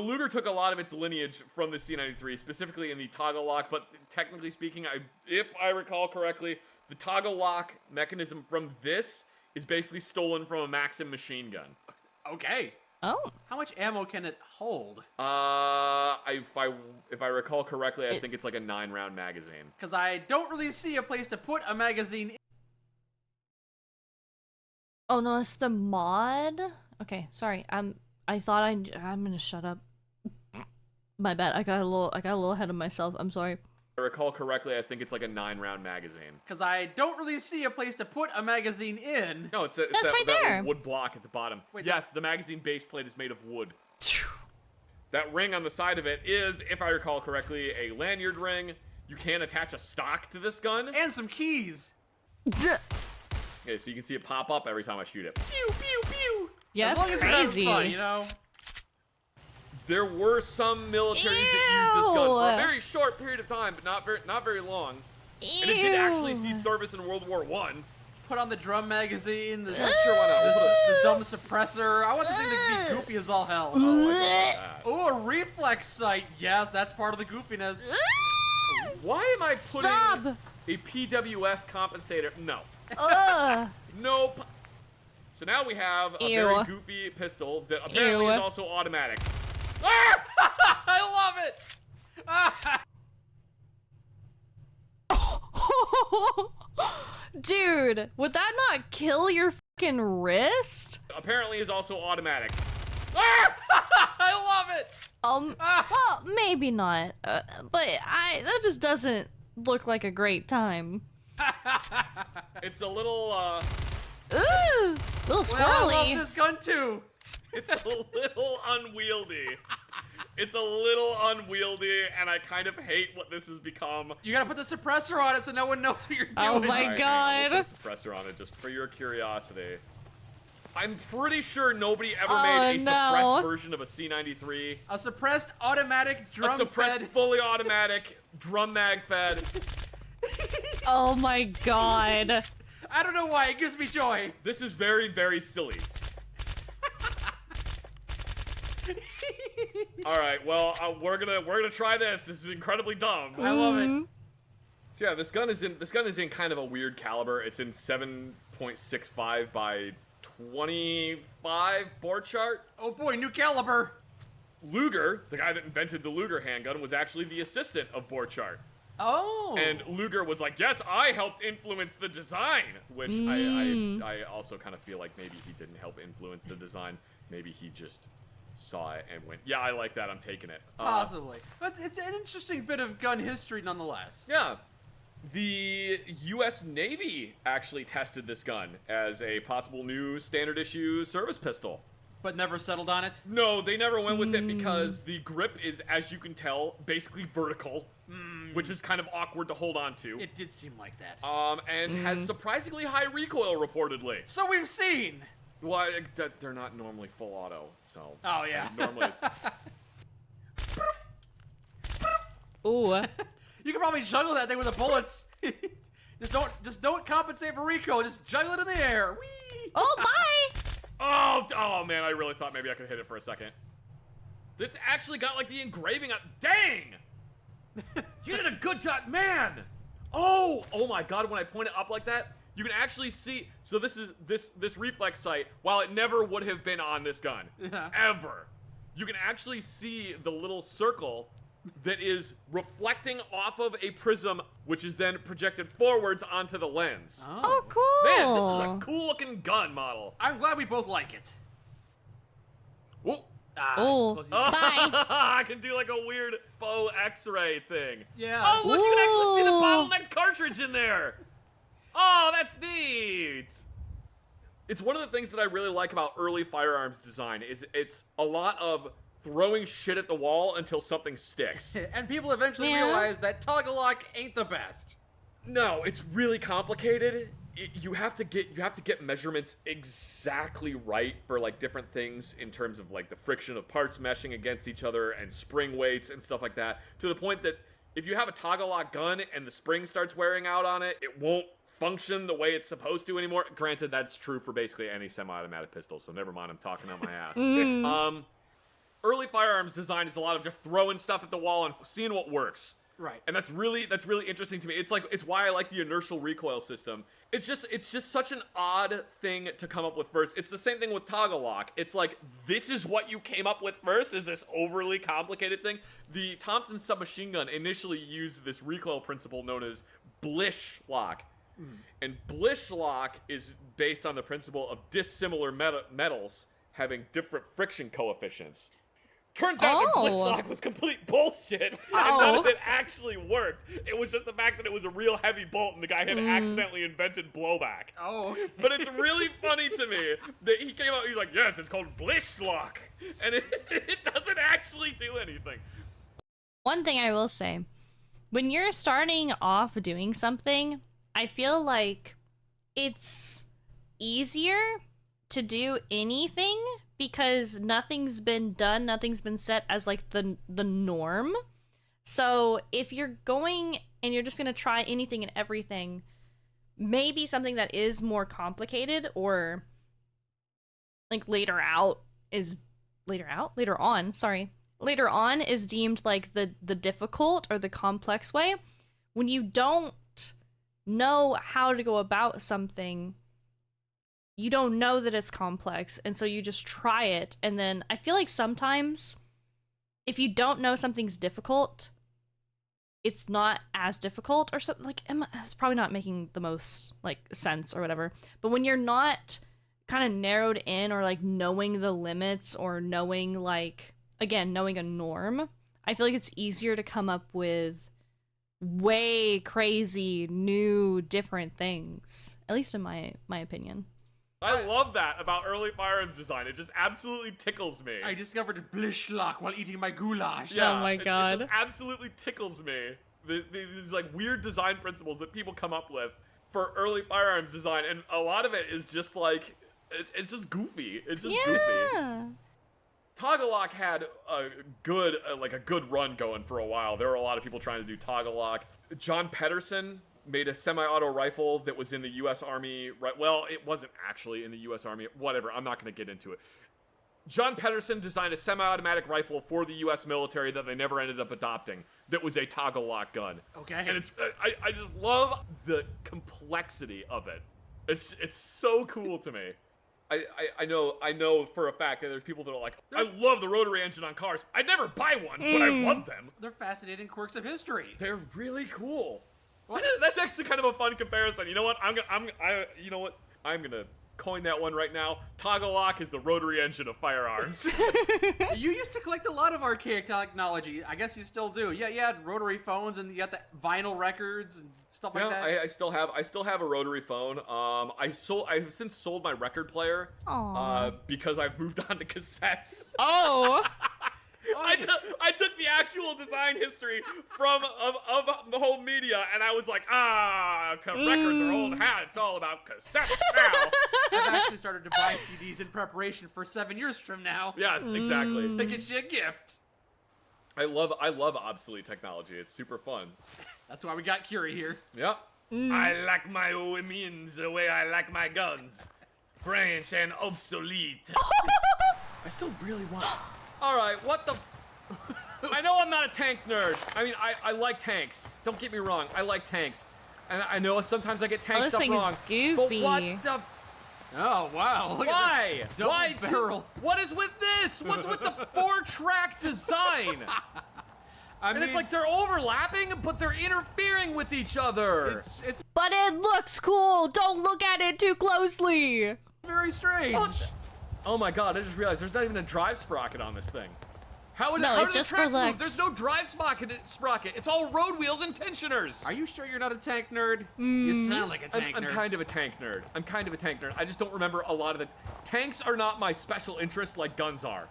Luger took a lot of its lineage from the C93, specifically in the toggle lock, but technically speaking, if I recall correctly, the toggle lock mechanism from this is basically stolen from a Maxim machine gun. Okay. Oh. How much ammo can it hold? If I recall correctly, I think it's like a 9-round magazine. Because I don't really see a place to put a magazine in. Oh no, it's the mod? Okay, sorry. I'm gonna shut up. My bad. I got a little ahead of myself. I'm sorry. If I recall correctly, I think it's like a 9-round magazine. Because I don't really see a place to put a magazine in. No, it's That's right that there. wood block at the bottom. Wait, yes, the magazine base plate is made of wood. That ring on the side of it is, if I recall correctly, a lanyard ring. You can attach a stock to this gun. And some keys. Okay, so you can see it pop up every time I shoot it. Pew, pew, pew. Yeah, As it's long as you're having crazy. fun, you know? There were some militaries that used this gun for a Ew. very short period of time, but not very long. And it did actually see service in World War I. Put on the drum magazine, the, Sure, why not? We'll put the dumb suppressor. I want the thing to be goofy as all hell. Oh, a reflex sight. Yes, that's part of the goofiness. Why am I putting Stop! a PWS compensator? No. Ugh. Nope. So now we have a Ew. very goofy pistol that apparently Ew. is also automatic. Ah! I love it. Dude, would that not kill your fucking wrist? Apparently is also automatic. Ah! I love it. Well, maybe not. But that just doesn't look like a great time. It's a little, Ooh, little Well, I squirrely. love this gun too. it's a little unwieldy. It's a little unwieldy, and I kind of hate what this has become. You gotta put the suppressor on it so no one knows what you're doing. Oh my Alright, hang on, we'll God. put a suppressor on it just for your curiosity. I'm pretty sure nobody ever Oh, made a no. suppressed version of a C93. A suppressed automatic A drum suppressed, fed. fully automatic, drum mag fed. Oh my God. I don't know why, it gives me joy. This is very, very silly. All right, well, we're gonna try this. This is incredibly dumb. I love it. So yeah, this gun is in kind of a weird caliber. It's in 7.65 by 25 Borchart. Oh boy, new caliber. Luger, the guy that invented the Luger handgun, was actually the assistant of Borchart. Oh. And Luger was like, yes, I helped influence the design, which I also kind of feel like maybe he didn't help influence the design. Maybe he just saw it and went, yeah, I like that, I'm taking it. Possibly. But it's an interesting bit of gun history nonetheless. Yeah. The U.S. Navy actually tested this gun as a possible new standard issue service pistol. But never settled on it? No, they never went with it because the grip is, as you can tell, basically vertical, which is kind of awkward to hold on to. It did seem like that. And has surprisingly high recoil, reportedly. So we've seen! Well, they're not normally full auto, so... Oh, yeah. Normally... Ooh. You can probably juggle that thing with the bullets. just don't compensate for recoil. Just juggle it in the air. Whee! Oh, bye! Oh man, I really thought maybe I could hit it for a second. It's actually got like the engraving on. Dang! You did a good job, man! Oh my god, when I point it up like that, you can actually see. So this is this reflex sight, while it never would have been on this gun. Ever. You can actually see the little circle that is reflecting off of a prism, which is then projected forwards onto the lens. Oh, cool. Man, this is a cool looking gun model. I'm glad we both like it. Whoa. Oh, bye. I can do like a weird faux X-ray thing. Yeah. Oh, look, you can actually see the Ooh. bottlenecked cartridge in there. Oh, that's neat. It's one of the things that I really like about early firearms design is it's a lot of throwing shit at the wall until something sticks. And people eventually Yeah. realize that toggle lock ain't the best. No, it's really complicated. You have to get measurements exactly right for like different things in terms of like the friction of parts meshing against each other and spring weights and stuff like that, to the point that if you have a toggle lock gun and the spring starts wearing out on it, it won't function the way it's supposed to anymore. Granted, that's true for basically any semi-automatic pistol, so never mind, I'm talking out my ass. Early firearms design is a lot of just throwing stuff at the wall and seeing what works. Right. And that's really interesting to me. It's why I like the inertial recoil system. It's just such an odd thing to come up with first. It's the same thing with toggle lock. It's like, this is what you came up with first, is this overly complicated thing. The Thompson submachine gun initially used this recoil principle known as Blish lock. And Blish lock is based on the principle of dissimilar metals having different friction coefficients. Turns out that Blish lock was complete bullshit, and none of it actually worked. It was just the fact that it was a real heavy bolt, and the guy had accidentally invented blowback. Oh, okay. But it's really funny to me that he came out, he's like, yes, it's called Blish lock, and it doesn't actually do anything. One thing I will say, when you're starting off doing something, I feel like it's easier to do anything because nothing's been done, nothing's been set as like the norm. So if you're going and you're just gonna try anything and everything, maybe something that is more complicated or like later on is deemed like the difficult or the complex way. When you don't know how to go about something, you don't know that it's complex, and so you just try it, and then I feel like sometimes if you don't know something's difficult, it's not as difficult or something. Like, it's probably not making the most like sense or whatever, but when you're not kind of narrowed in or like knowing the limits or knowing like, again, knowing a norm, I feel like it's easier to come up with way crazy new different things, at least in my opinion. I love that about early firearms design. It just absolutely tickles me. I discovered Blish lock while eating my goulash. Yeah, Oh my God. It just absolutely tickles me. These like weird design principles that people come up with for early firearms design, and a lot of it is just like, it's just goofy. It's just goofy. Toggle lock had a good run going for a while. There were a lot of people trying to do toggle lock. John Pedersen made a semi-auto rifle that was in the U.S. Army. Well, it wasn't actually in the U.S. Army. Whatever, I'm not going to get into it. John Pedersen designed a semi-automatic rifle for the U.S. military that they never ended up adopting. That was a toggle lock gun. Okay. And I just love the complexity of it. It's so cool to me. I know for a fact that there's people that are like, I love the rotary engine on cars. I'd never buy one, but I love them. They're fascinating quirks of history. They're really cool. That's actually kind of a fun comparison. You know what? I'm gonna coin that one right now. Toggle lock is the rotary engine of firearms. You used to collect a lot of archaic technology. I guess you still do. Yeah, you had rotary phones and you got the vinyl records and stuff like that. I still have a rotary phone. I've since sold my record player because I've moved on to cassettes. Oh. I took the actual design history of the whole media, and I was like, records are old hat. It's all about cassettes now. I've actually started to buy CDs in preparation for 7 years from now. Yes, exactly. They get you a gift. I love obsolete technology. It's super fun. That's why we got Curie here. Yep. I like my women the way I like my guns. French and obsolete. I still really want... All right, what the... I know I'm not a tank nerd. I mean, I like tanks. Don't get me wrong. I like tanks. And I know sometimes I get tank stuff wrong. This thing is but goofy. what the... Oh, wow. Look Why? At this double Why? barrel. What is with this? What's with the 4-track design? I mean, It's like they're overlapping, but they're interfering with each other. It's But it looks cool. Don't look at it too closely. very strange. Oh my god, I just realized there's not even a drive sprocket on this thing. How No, how it's do the just for tracks move? looks. There's no drive sprocket. It's all road wheels and tensioners. Are you sure you're not a tank nerd? You sound like a tank I'm nerd. kind of a tank nerd. I just don't remember a lot of the... Tanks are not my special interest like guns are.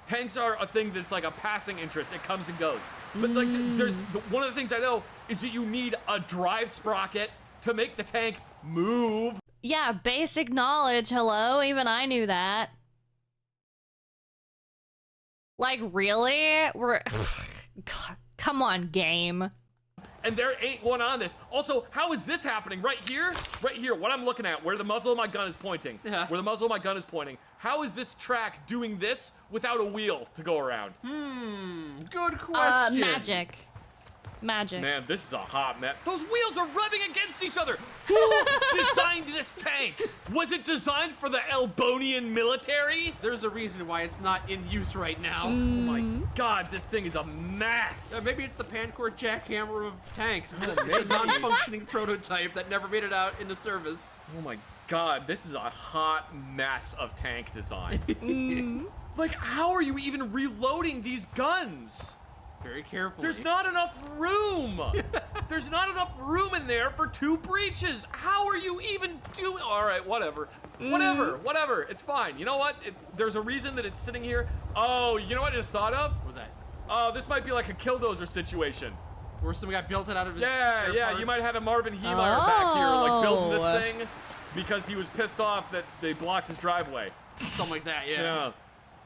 Tanks are a thing that's like a passing interest. It comes and goes. But like, one of the things I know is that you need a drive sprocket to make the tank move. Yeah, basic knowledge. Hello, even I knew that. Like, really? We're... God, come on, game. And there ain't one on this. Also, how is this happening? Right here, what I'm looking at, where the muzzle of my gun is pointing. Yeah. Where the muzzle of my gun is pointing. How is this track doing this without a wheel to go around? Good question. Magic. Man, this is a hot mess. Those wheels are rubbing against each other. Who designed this tank? Was it designed for the Elbonian military? There's a reason why it's not in use right now. Oh my god, this thing is a mess. Maybe it's the Pancor Jackhammer of tanks. It's a non-functioning prototype that never made it out into service. Oh my god, this is a hot mess of tank design. Like, how are you even reloading these guns? Very carefully. There's not enough room. There's not enough room in there for 2 breaches. How are you even doing? All right, whatever. Whatever. It's fine. You know what? There's a reason that it's sitting here. Oh, you know what I just thought of? What was that? Oh, this might be like a Killdozer situation. Where some guy built it out of his Yeah. parts. You might have had a Marvin Heemeyer back here, like building this Oh. thing because he was pissed off that they blocked his driveway. Something like that, yeah. Yeah.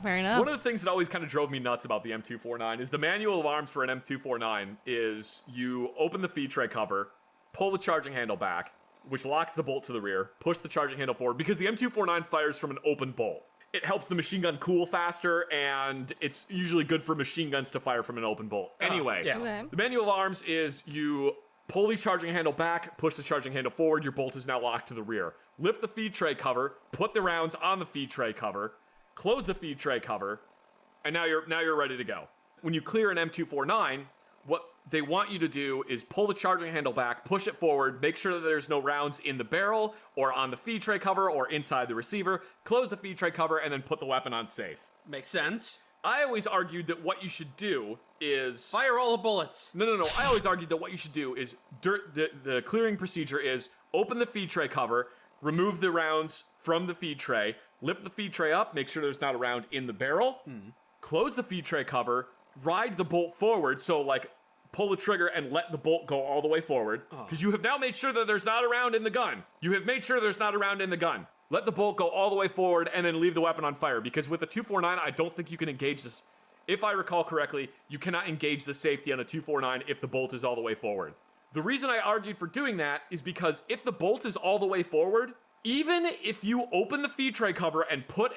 Fair enough. One of the things that always kind of drove me nuts about the M249 is the manual of arms for an M249 is you open the feed tray cover, pull the charging handle back, which locks the bolt to the rear, push the charging handle forward, because the M249 fires from an open bolt. It helps the machine gun cool faster, and it's usually good for machine guns to fire from an open bolt. Anyway, yeah. Okay. the manual of arms is you pull the charging handle back, push the charging handle forward, your bolt is now locked to the rear. Lift the feed tray cover, put the rounds on the feed tray cover, close the feed tray cover, and now you're ready to go. When you clear an M249, what they want you to do is pull the charging handle back, push it forward, make sure that there's no rounds in the barrel or on the feed tray cover or inside the receiver, close the feed tray cover, and then put the weapon on safe. Makes sense. I always argued that what you should do is... Fire all the bullets. No. I always argued that what you should do is... The clearing procedure is open the feed tray cover, remove the rounds from the feed tray, lift the feed tray up, make sure there's not a round in the barrel, close the feed tray cover, ride the bolt forward, so like pull the trigger and let the bolt go all the way forward, because you have now made sure that there's not a round in the gun. You have made sure there's not a round in the gun. Let the bolt go all the way forward and then leave the weapon on fire, because with a 249, I don't think you can engage this. If I recall correctly, you cannot engage the safety on a 249 if the bolt is all the way forward. The reason I argued for doing that is because if the bolt is all the way forward, even if you open the feed tray cover and put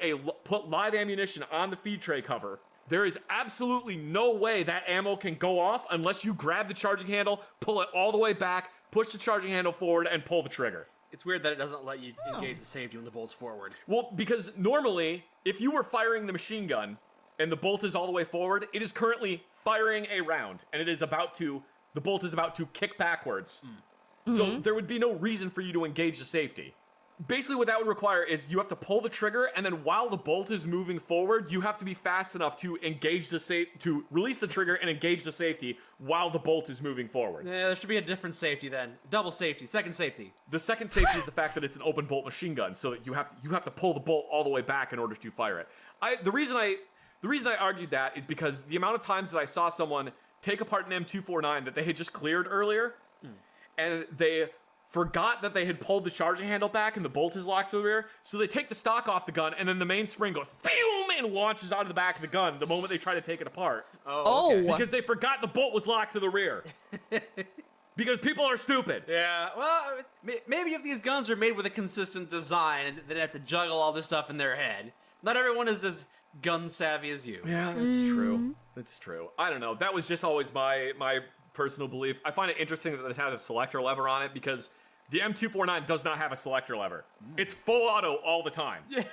live ammunition on the feed tray cover, there is absolutely no way that ammo can go off unless you grab the charging handle, pull it all the way back, push the charging handle forward, and pull the trigger. It's weird that it doesn't let you engage the safety when the bolt's forward. Well, because normally, if you were firing the machine gun and the bolt is all the way forward, it is currently firing a round, and the bolt is about to kick backwards. So there would be no reason for you to engage the safety. basically what that would require is you have to pull the trigger, and then while the bolt is moving forward, you have to be fast enough to engage to release the trigger and engage the safety while the bolt is moving forward. Yeah, there should be a different safety then. Double safety, second safety. The second safety is the fact that it's an open bolt machine gun, so that you have to pull the bolt all the way back in order to fire it. The reason I argued that is because the amount of times that I saw someone take apart an M249 that they had just cleared earlier, and they forgot that they had pulled the charging handle back and the bolt is locked to the rear, so they take the stock off the gun, and then the main spring goes boom and launches out of the back of the gun the moment they try to take it apart. Oh, okay. Because they forgot the bolt was locked to the rear. Because people are stupid. Yeah, well, maybe if these guns are made with a consistent design, they'd have to juggle all this stuff in their head. Not everyone is as gun savvy as you. Yeah, that's true. That's true. I don't know. That was just always my personal belief. I find it interesting that it has a selector lever on it because the M249 does not have a selector lever. It's full auto all the time. It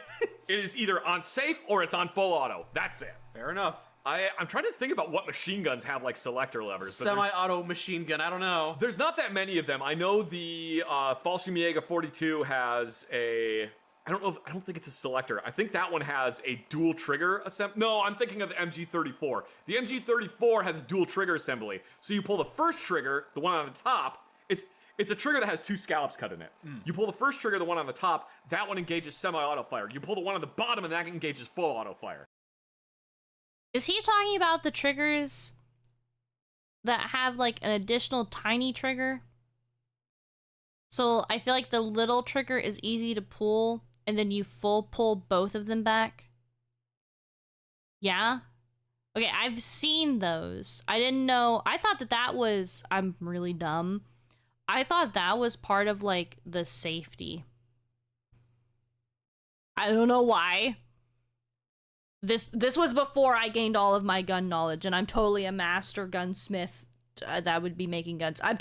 is either on safe or it's on full auto. That's it. Fair enough. I'm trying to think about what machine guns have like selector levers. Semi-auto machine gun, I don't know. There's not that many of them. I know the Fallschirmjäger 42 has a... I don't think it's a selector. I think that one has a dual trigger assembly. No, I'm thinking of the MG34. The MG34 has a dual trigger assembly. So you pull the first trigger, the one on the top, it's a trigger that has two scallops cut in it. You pull the first trigger, the one on the top, that one engages semi-auto fire. You pull the one on the bottom and that engages full auto fire. Is he talking about the triggers that have like an additional tiny trigger? So I feel like the little trigger is easy to pull and then you full pull both of them back. Yeah? Okay, I've seen those. I didn't know. I thought that was... I'm really dumb. I thought that was part of, like, the safety. I don't know why. This was before I gained all of my gun knowledge, and I'm totally a master gunsmith that would be making guns. I'm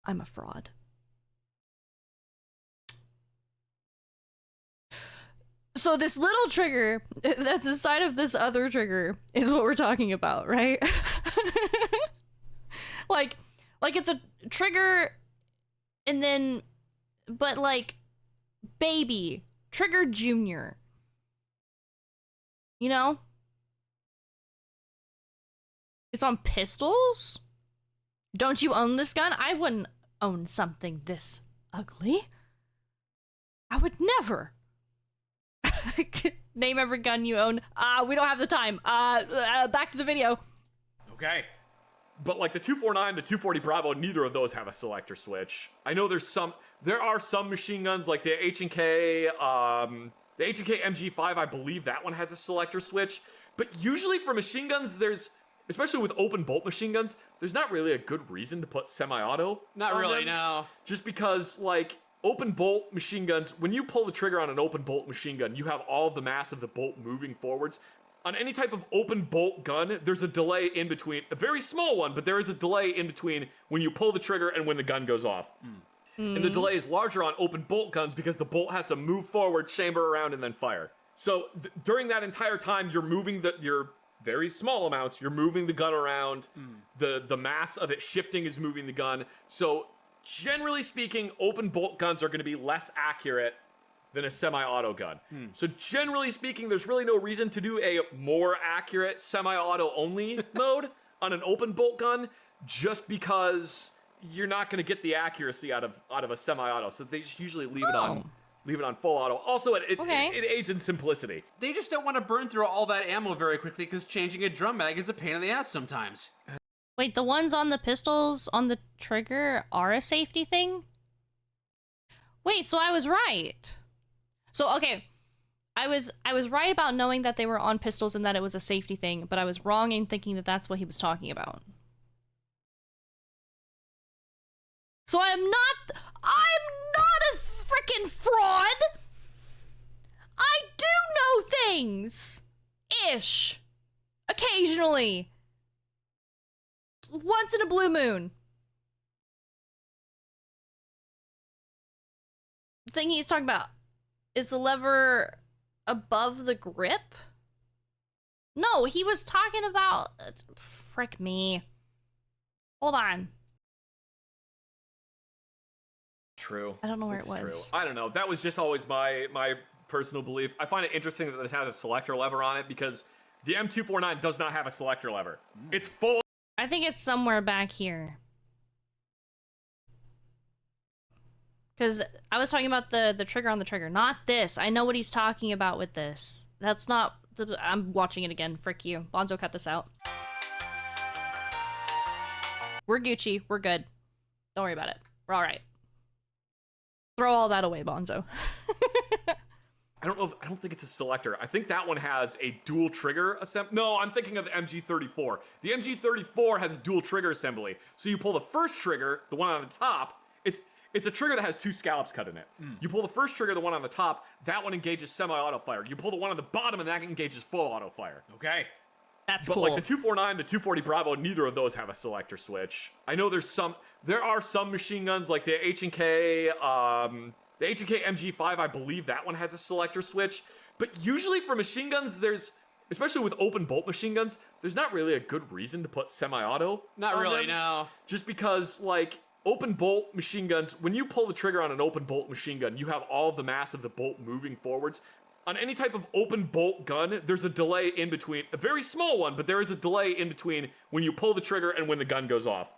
a fraud. So this little trigger that's inside of this other trigger is what we're talking about, right? like it's a trigger and then, but like baby, trigger junior. You know? It's on pistols? Don't you own this gun? I wouldn't own something this ugly. I would never. Name every gun you own. We don't have the time. Back to the video. Okay. But like the 249, the 240 Bravo, neither of those have a selector switch. I know there are some machine guns like the H&K, the H&K MG5, I believe that one has a selector switch. But usually for machine guns, especially with open bolt machine guns, there's not really a good reason to put semi-auto. Not really, no. Just because, like, open bolt machine guns, when you pull the trigger on an open bolt machine gun, you have all of the mass of the bolt moving forwards. On any type of open bolt gun, there's a delay in between, a very small one, but there is a delay in between when you pull the trigger and when the gun goes off. And the delay is larger on open bolt guns because the bolt has to move forward, chamber around, and then fire. So during that entire time, you're moving your very small amounts, you're moving the gun around, the mass of it shifting is moving the gun. So generally speaking, open bolt guns are going to be less accurate than a semi-auto gun. So generally speaking, there's really no reason to do a more accurate semi-auto only mode on an open bolt gun, just because you're not going to get the accuracy out of a semi-auto. So they just usually leave it on full auto. Also, it aids in simplicity. They just don't want to burn through all that ammo very quickly because changing a drum mag is a pain in the ass sometimes. Wait, the ones on the pistols on the trigger are a safety thing? Wait, so I was right. So, okay, I was right about knowing that they were on pistols and that it was a safety thing, but I was wrong in thinking that that's what he was talking about. So I'm not a frickin' fraud! I do know things! Ish. Occasionally. Once in a blue moon. The thing he's talking about, is the lever above the grip? No, he was talking about... frick me. Hold on. true. I don't know where It's it was. True. I don't know. That was just always my personal belief. I find it interesting that it has a selector lever on it because the M249 does not have a selector lever. It's full. I think it's somewhere back here. Because I was talking about the trigger on the trigger, not this. I know what he's talking about with this. That's not... I'm watching it again. Frick you. Bonzo, cut this out. We're Gucci. We're good. Don't worry about it. We're all right. Throw all that away, Bonzo. I don't think it's a selector. I think that one has a dual trigger assembly. No, I'm thinking of the MG34. The MG34 has a dual trigger assembly. So you pull the first trigger, the one on the top. It's a trigger that has 2 scallops cut in it. You pull the first trigger, the one on the top, that one engages semi-auto fire. You pull the one on the bottom, and that engages full auto fire. Okay. That's But cool. like the 249, the 240 Bravo, neither of those have a selector switch. I know there are some machine guns like the H&K, the H&K MG5, I believe that one has a selector switch. But usually for machine guns, especially with open bolt machine guns, there's not really a good reason to put semi-auto. Not on really, them. no. Just because, like, open bolt machine guns, when you pull the trigger on an open bolt machine gun, you have all of the mass of the bolt moving forwards. On any type of open bolt gun, there's a delay in between, a very small one, but there is a delay in between when you pull the trigger and when the gun goes off.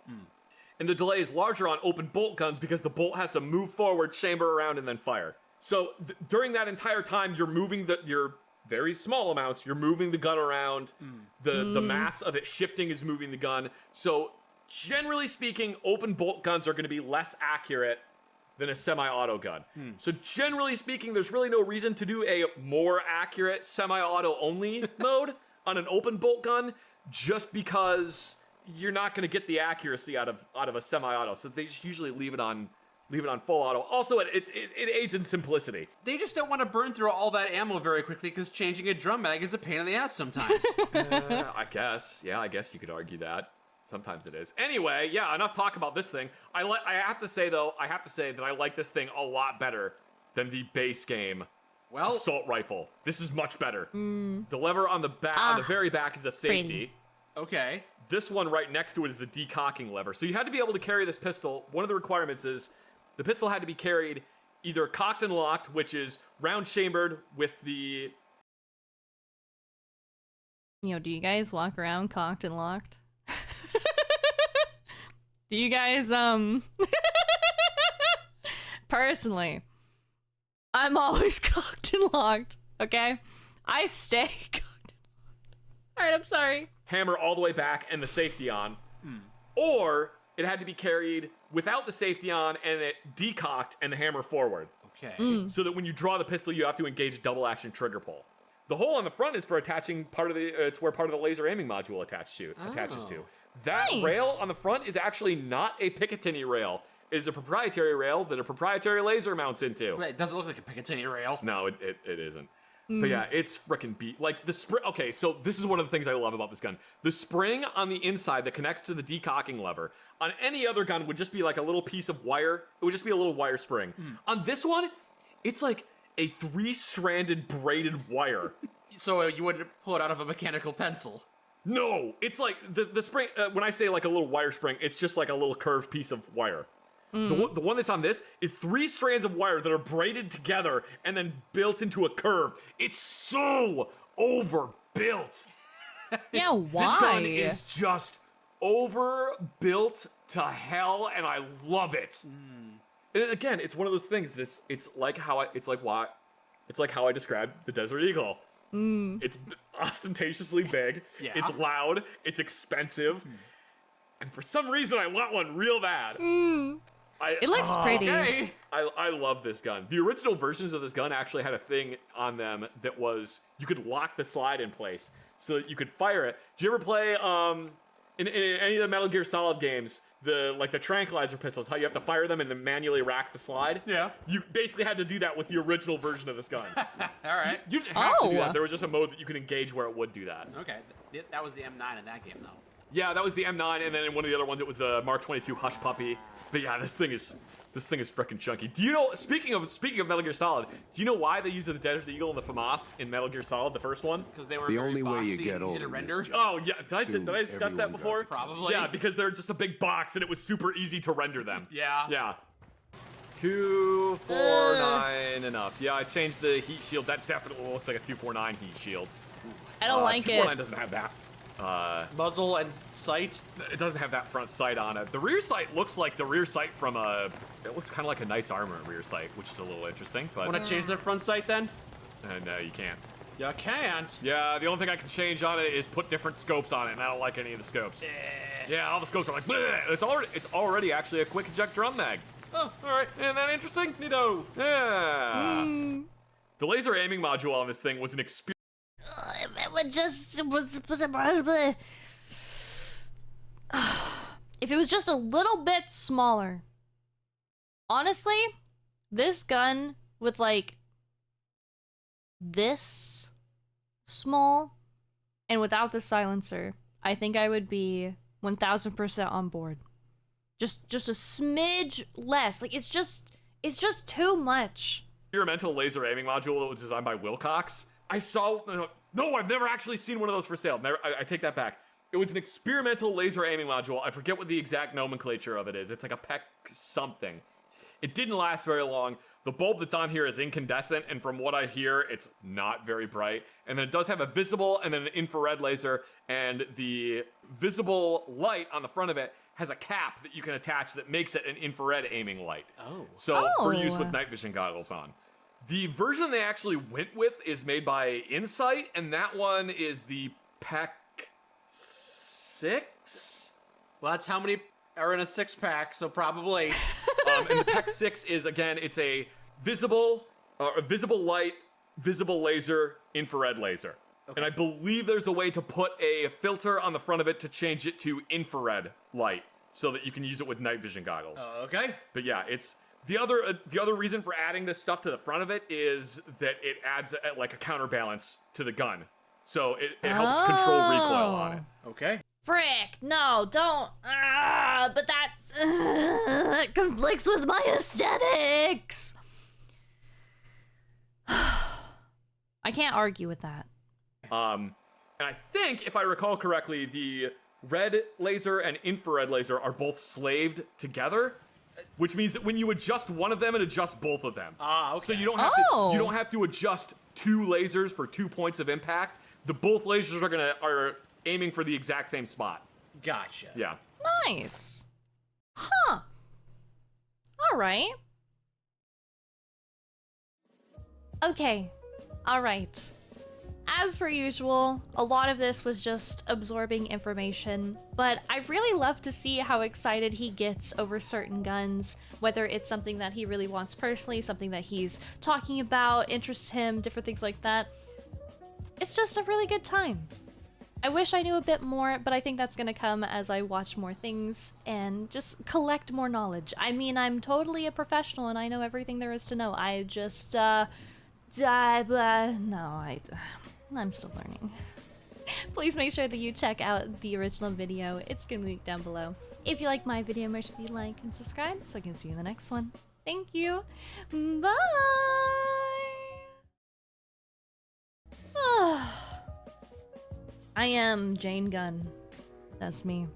And the delay is larger on open bolt guns because the bolt has to move forward, chamber around, and then fire. So during that entire time, you're moving your very small amounts, you're moving the gun around, the mass of it shifting is moving the gun. So generally speaking, open bolt guns are going to be less accurate than a semi-auto gun. So generally speaking, there's really no reason to do a more accurate semi-auto only mode on an open bolt gun, just because you're not going to get the accuracy out of a semi-auto. So they just usually leave it on full auto. Also, it aids in simplicity. They just don't want to burn through all that ammo very quickly because changing a drum mag is a pain in the ass sometimes. I guess. Yeah, I guess you could argue that. Sometimes it is. Anyway, yeah, enough talk about this thing. I have to say that I like this thing a lot better than the base game assault rifle. This is much better. The lever on the back, on the very back, is a safety. Okay. This one right next to it is the decocking lever. So you had to be able to carry this pistol. One of the requirements is the pistol had to be carried either cocked and locked, which is round chambered with the... Do you guys walk around cocked and locked? Do you guys, personally, I'm always cocked and locked, okay? I stay cocked and locked. Alright, I'm sorry. Hammer all the way back and the safety on. Or it had to be carried without the safety on and it decocked and the hammer forward. Okay. So that when you draw the pistol, you have to engage a double action trigger pull. The hole on the front is for attaching it's where part of the laser aiming module attaches to. That Nice. rail on the front is actually not a Picatinny rail. It is a proprietary rail that a proprietary laser mounts into. Wait, it doesn't look like a Picatinny rail. No, it isn't. But yeah, it's frickin' beat. Like the spring. Okay, so this is one of the things I love about this gun. The spring on the inside that connects to the decocking lever on any other gun would just be like a little piece of wire. It would just be a little wire spring. On this one, it's like a 3-stranded braided wire. So you wouldn't pull it out of a mechanical pencil. No, it's like the spring. When I say like a little wire spring, it's just like a little curved piece of wire. The one that's on this is 3 strands of wire that are braided together and then built into a curve. It's so overbuilt. Yeah, why? This gun is just overbuilt to hell, and I love it. And again, it's one of those things that's it's like how I described the Desert Eagle. It's ostentatiously big. Yeah. It's loud. It's expensive. And for some reason, I want one real bad. It looks pretty. Okay. I love this gun. The original versions of this gun actually had a thing on them that was you could lock the slide in place so that you could fire it. Did you ever play in any of the Metal Gear Solid games the tranquilizer pistols? How you have to fire them and then manually rack the slide? Yeah. You basically had to do that with the original version of this gun. All right. You didn't have to do Oh. that. There was just a mode that you could engage where it would do that. Okay. That was the M9 in that game, though. Yeah, that was the M9, and then in one of the other ones, it was the Mark 22 Hush Puppy. But yeah, this thing is freaking chunky. Do you know? Speaking of Metal Gear Solid, do you know why they used the Desert Eagle and the FAMAS in Metal Gear Solid, the first one? Because they were The very only way you boxy get and easy to over render. this Oh yeah, did I Soon discuss that everyone's before? out to Probably. Yeah, because they're just a big box and it was super easy to render them. Yeah. Yeah. 249 enough. Yeah, I changed the heat shield. That definitely looks like a 249 heat shield. I don't like 249 it. doesn't have that. Muzzle and sight. It doesn't have that front sight on it. The rear sight looks like the rear sight from a. It looks kind of like a knight's armor rear sight, which is a little interesting. But Want to change their front sight then? no, you can't. You can't. Yeah, the only thing I can change on it is put different scopes on it, and I don't like any of the scopes. Yeah, all the scopes are like. Bleh. It's already actually a quick eject drum mag. Oh, all right. Isn't that interesting? Neato. Yeah. The laser aiming module on this thing was an experience. If it was just a little bit smaller. Honestly, this gun with like this small and without the silencer, I think I would be 1000% on board. Just a smidge less. Like it's just too much. Experimental laser aiming module that was designed by Wilcox. I saw. No, I've never actually seen one of those for sale. I take that back. It was an experimental laser aiming module. I forget what the exact nomenclature of it is. It's like a PEC something. It didn't last very long. The bulb that's on here is incandescent, and from what I hear, it's not very bright. And then it does have a visible and then an infrared laser, and the visible light on the front of it has a cap that you can attach that makes it an infrared aiming light. Oh. So for use with night vision goggles on. The version they actually went with is made by Insight, and that one is the PEC 6? Well, that's how many are in a 6-pack, so probably. And the PEC 6 is, again, it's a visible light, visible laser, infrared laser. Okay. And I believe there's a way to put a filter on the front of it to change it to infrared light so that you can use it with night vision goggles. Okay. But yeah, it's the other reason for adding this stuff to the front of it is that it adds like a counterbalance to the gun. So it helps control recoil on it. Okay. Frick, no, don't. But that conflicts with my aesthetics. I can't argue with that. And I think, if I recall correctly, the red laser and infrared laser are both slaved together, which means that when you adjust one of them, it adjusts both of them. Okay. So you don't have to adjust two lasers for 2 points of impact. Both lasers are aiming for the exact same spot. Gotcha. Yeah. Nice. Huh. All right. Okay. All right. As per usual, a lot of this was just absorbing information, but I really love to see how excited he gets over certain guns, whether it's something that he really wants personally, something that he's talking about, interests him, different things like that. It's just a really good time. I wish I knew a bit more, but I think that's gonna come as I watch more things and just collect more knowledge. I mean, I'm totally a professional and I know everything there is to know. I just, I'm still learning. Please make sure that you check out the original video. It's gonna be linked down below. If you like my video, make sure that you like and subscribe so I can see you in the next one. Thank you. Bye! I am Jane Gunn. That's me.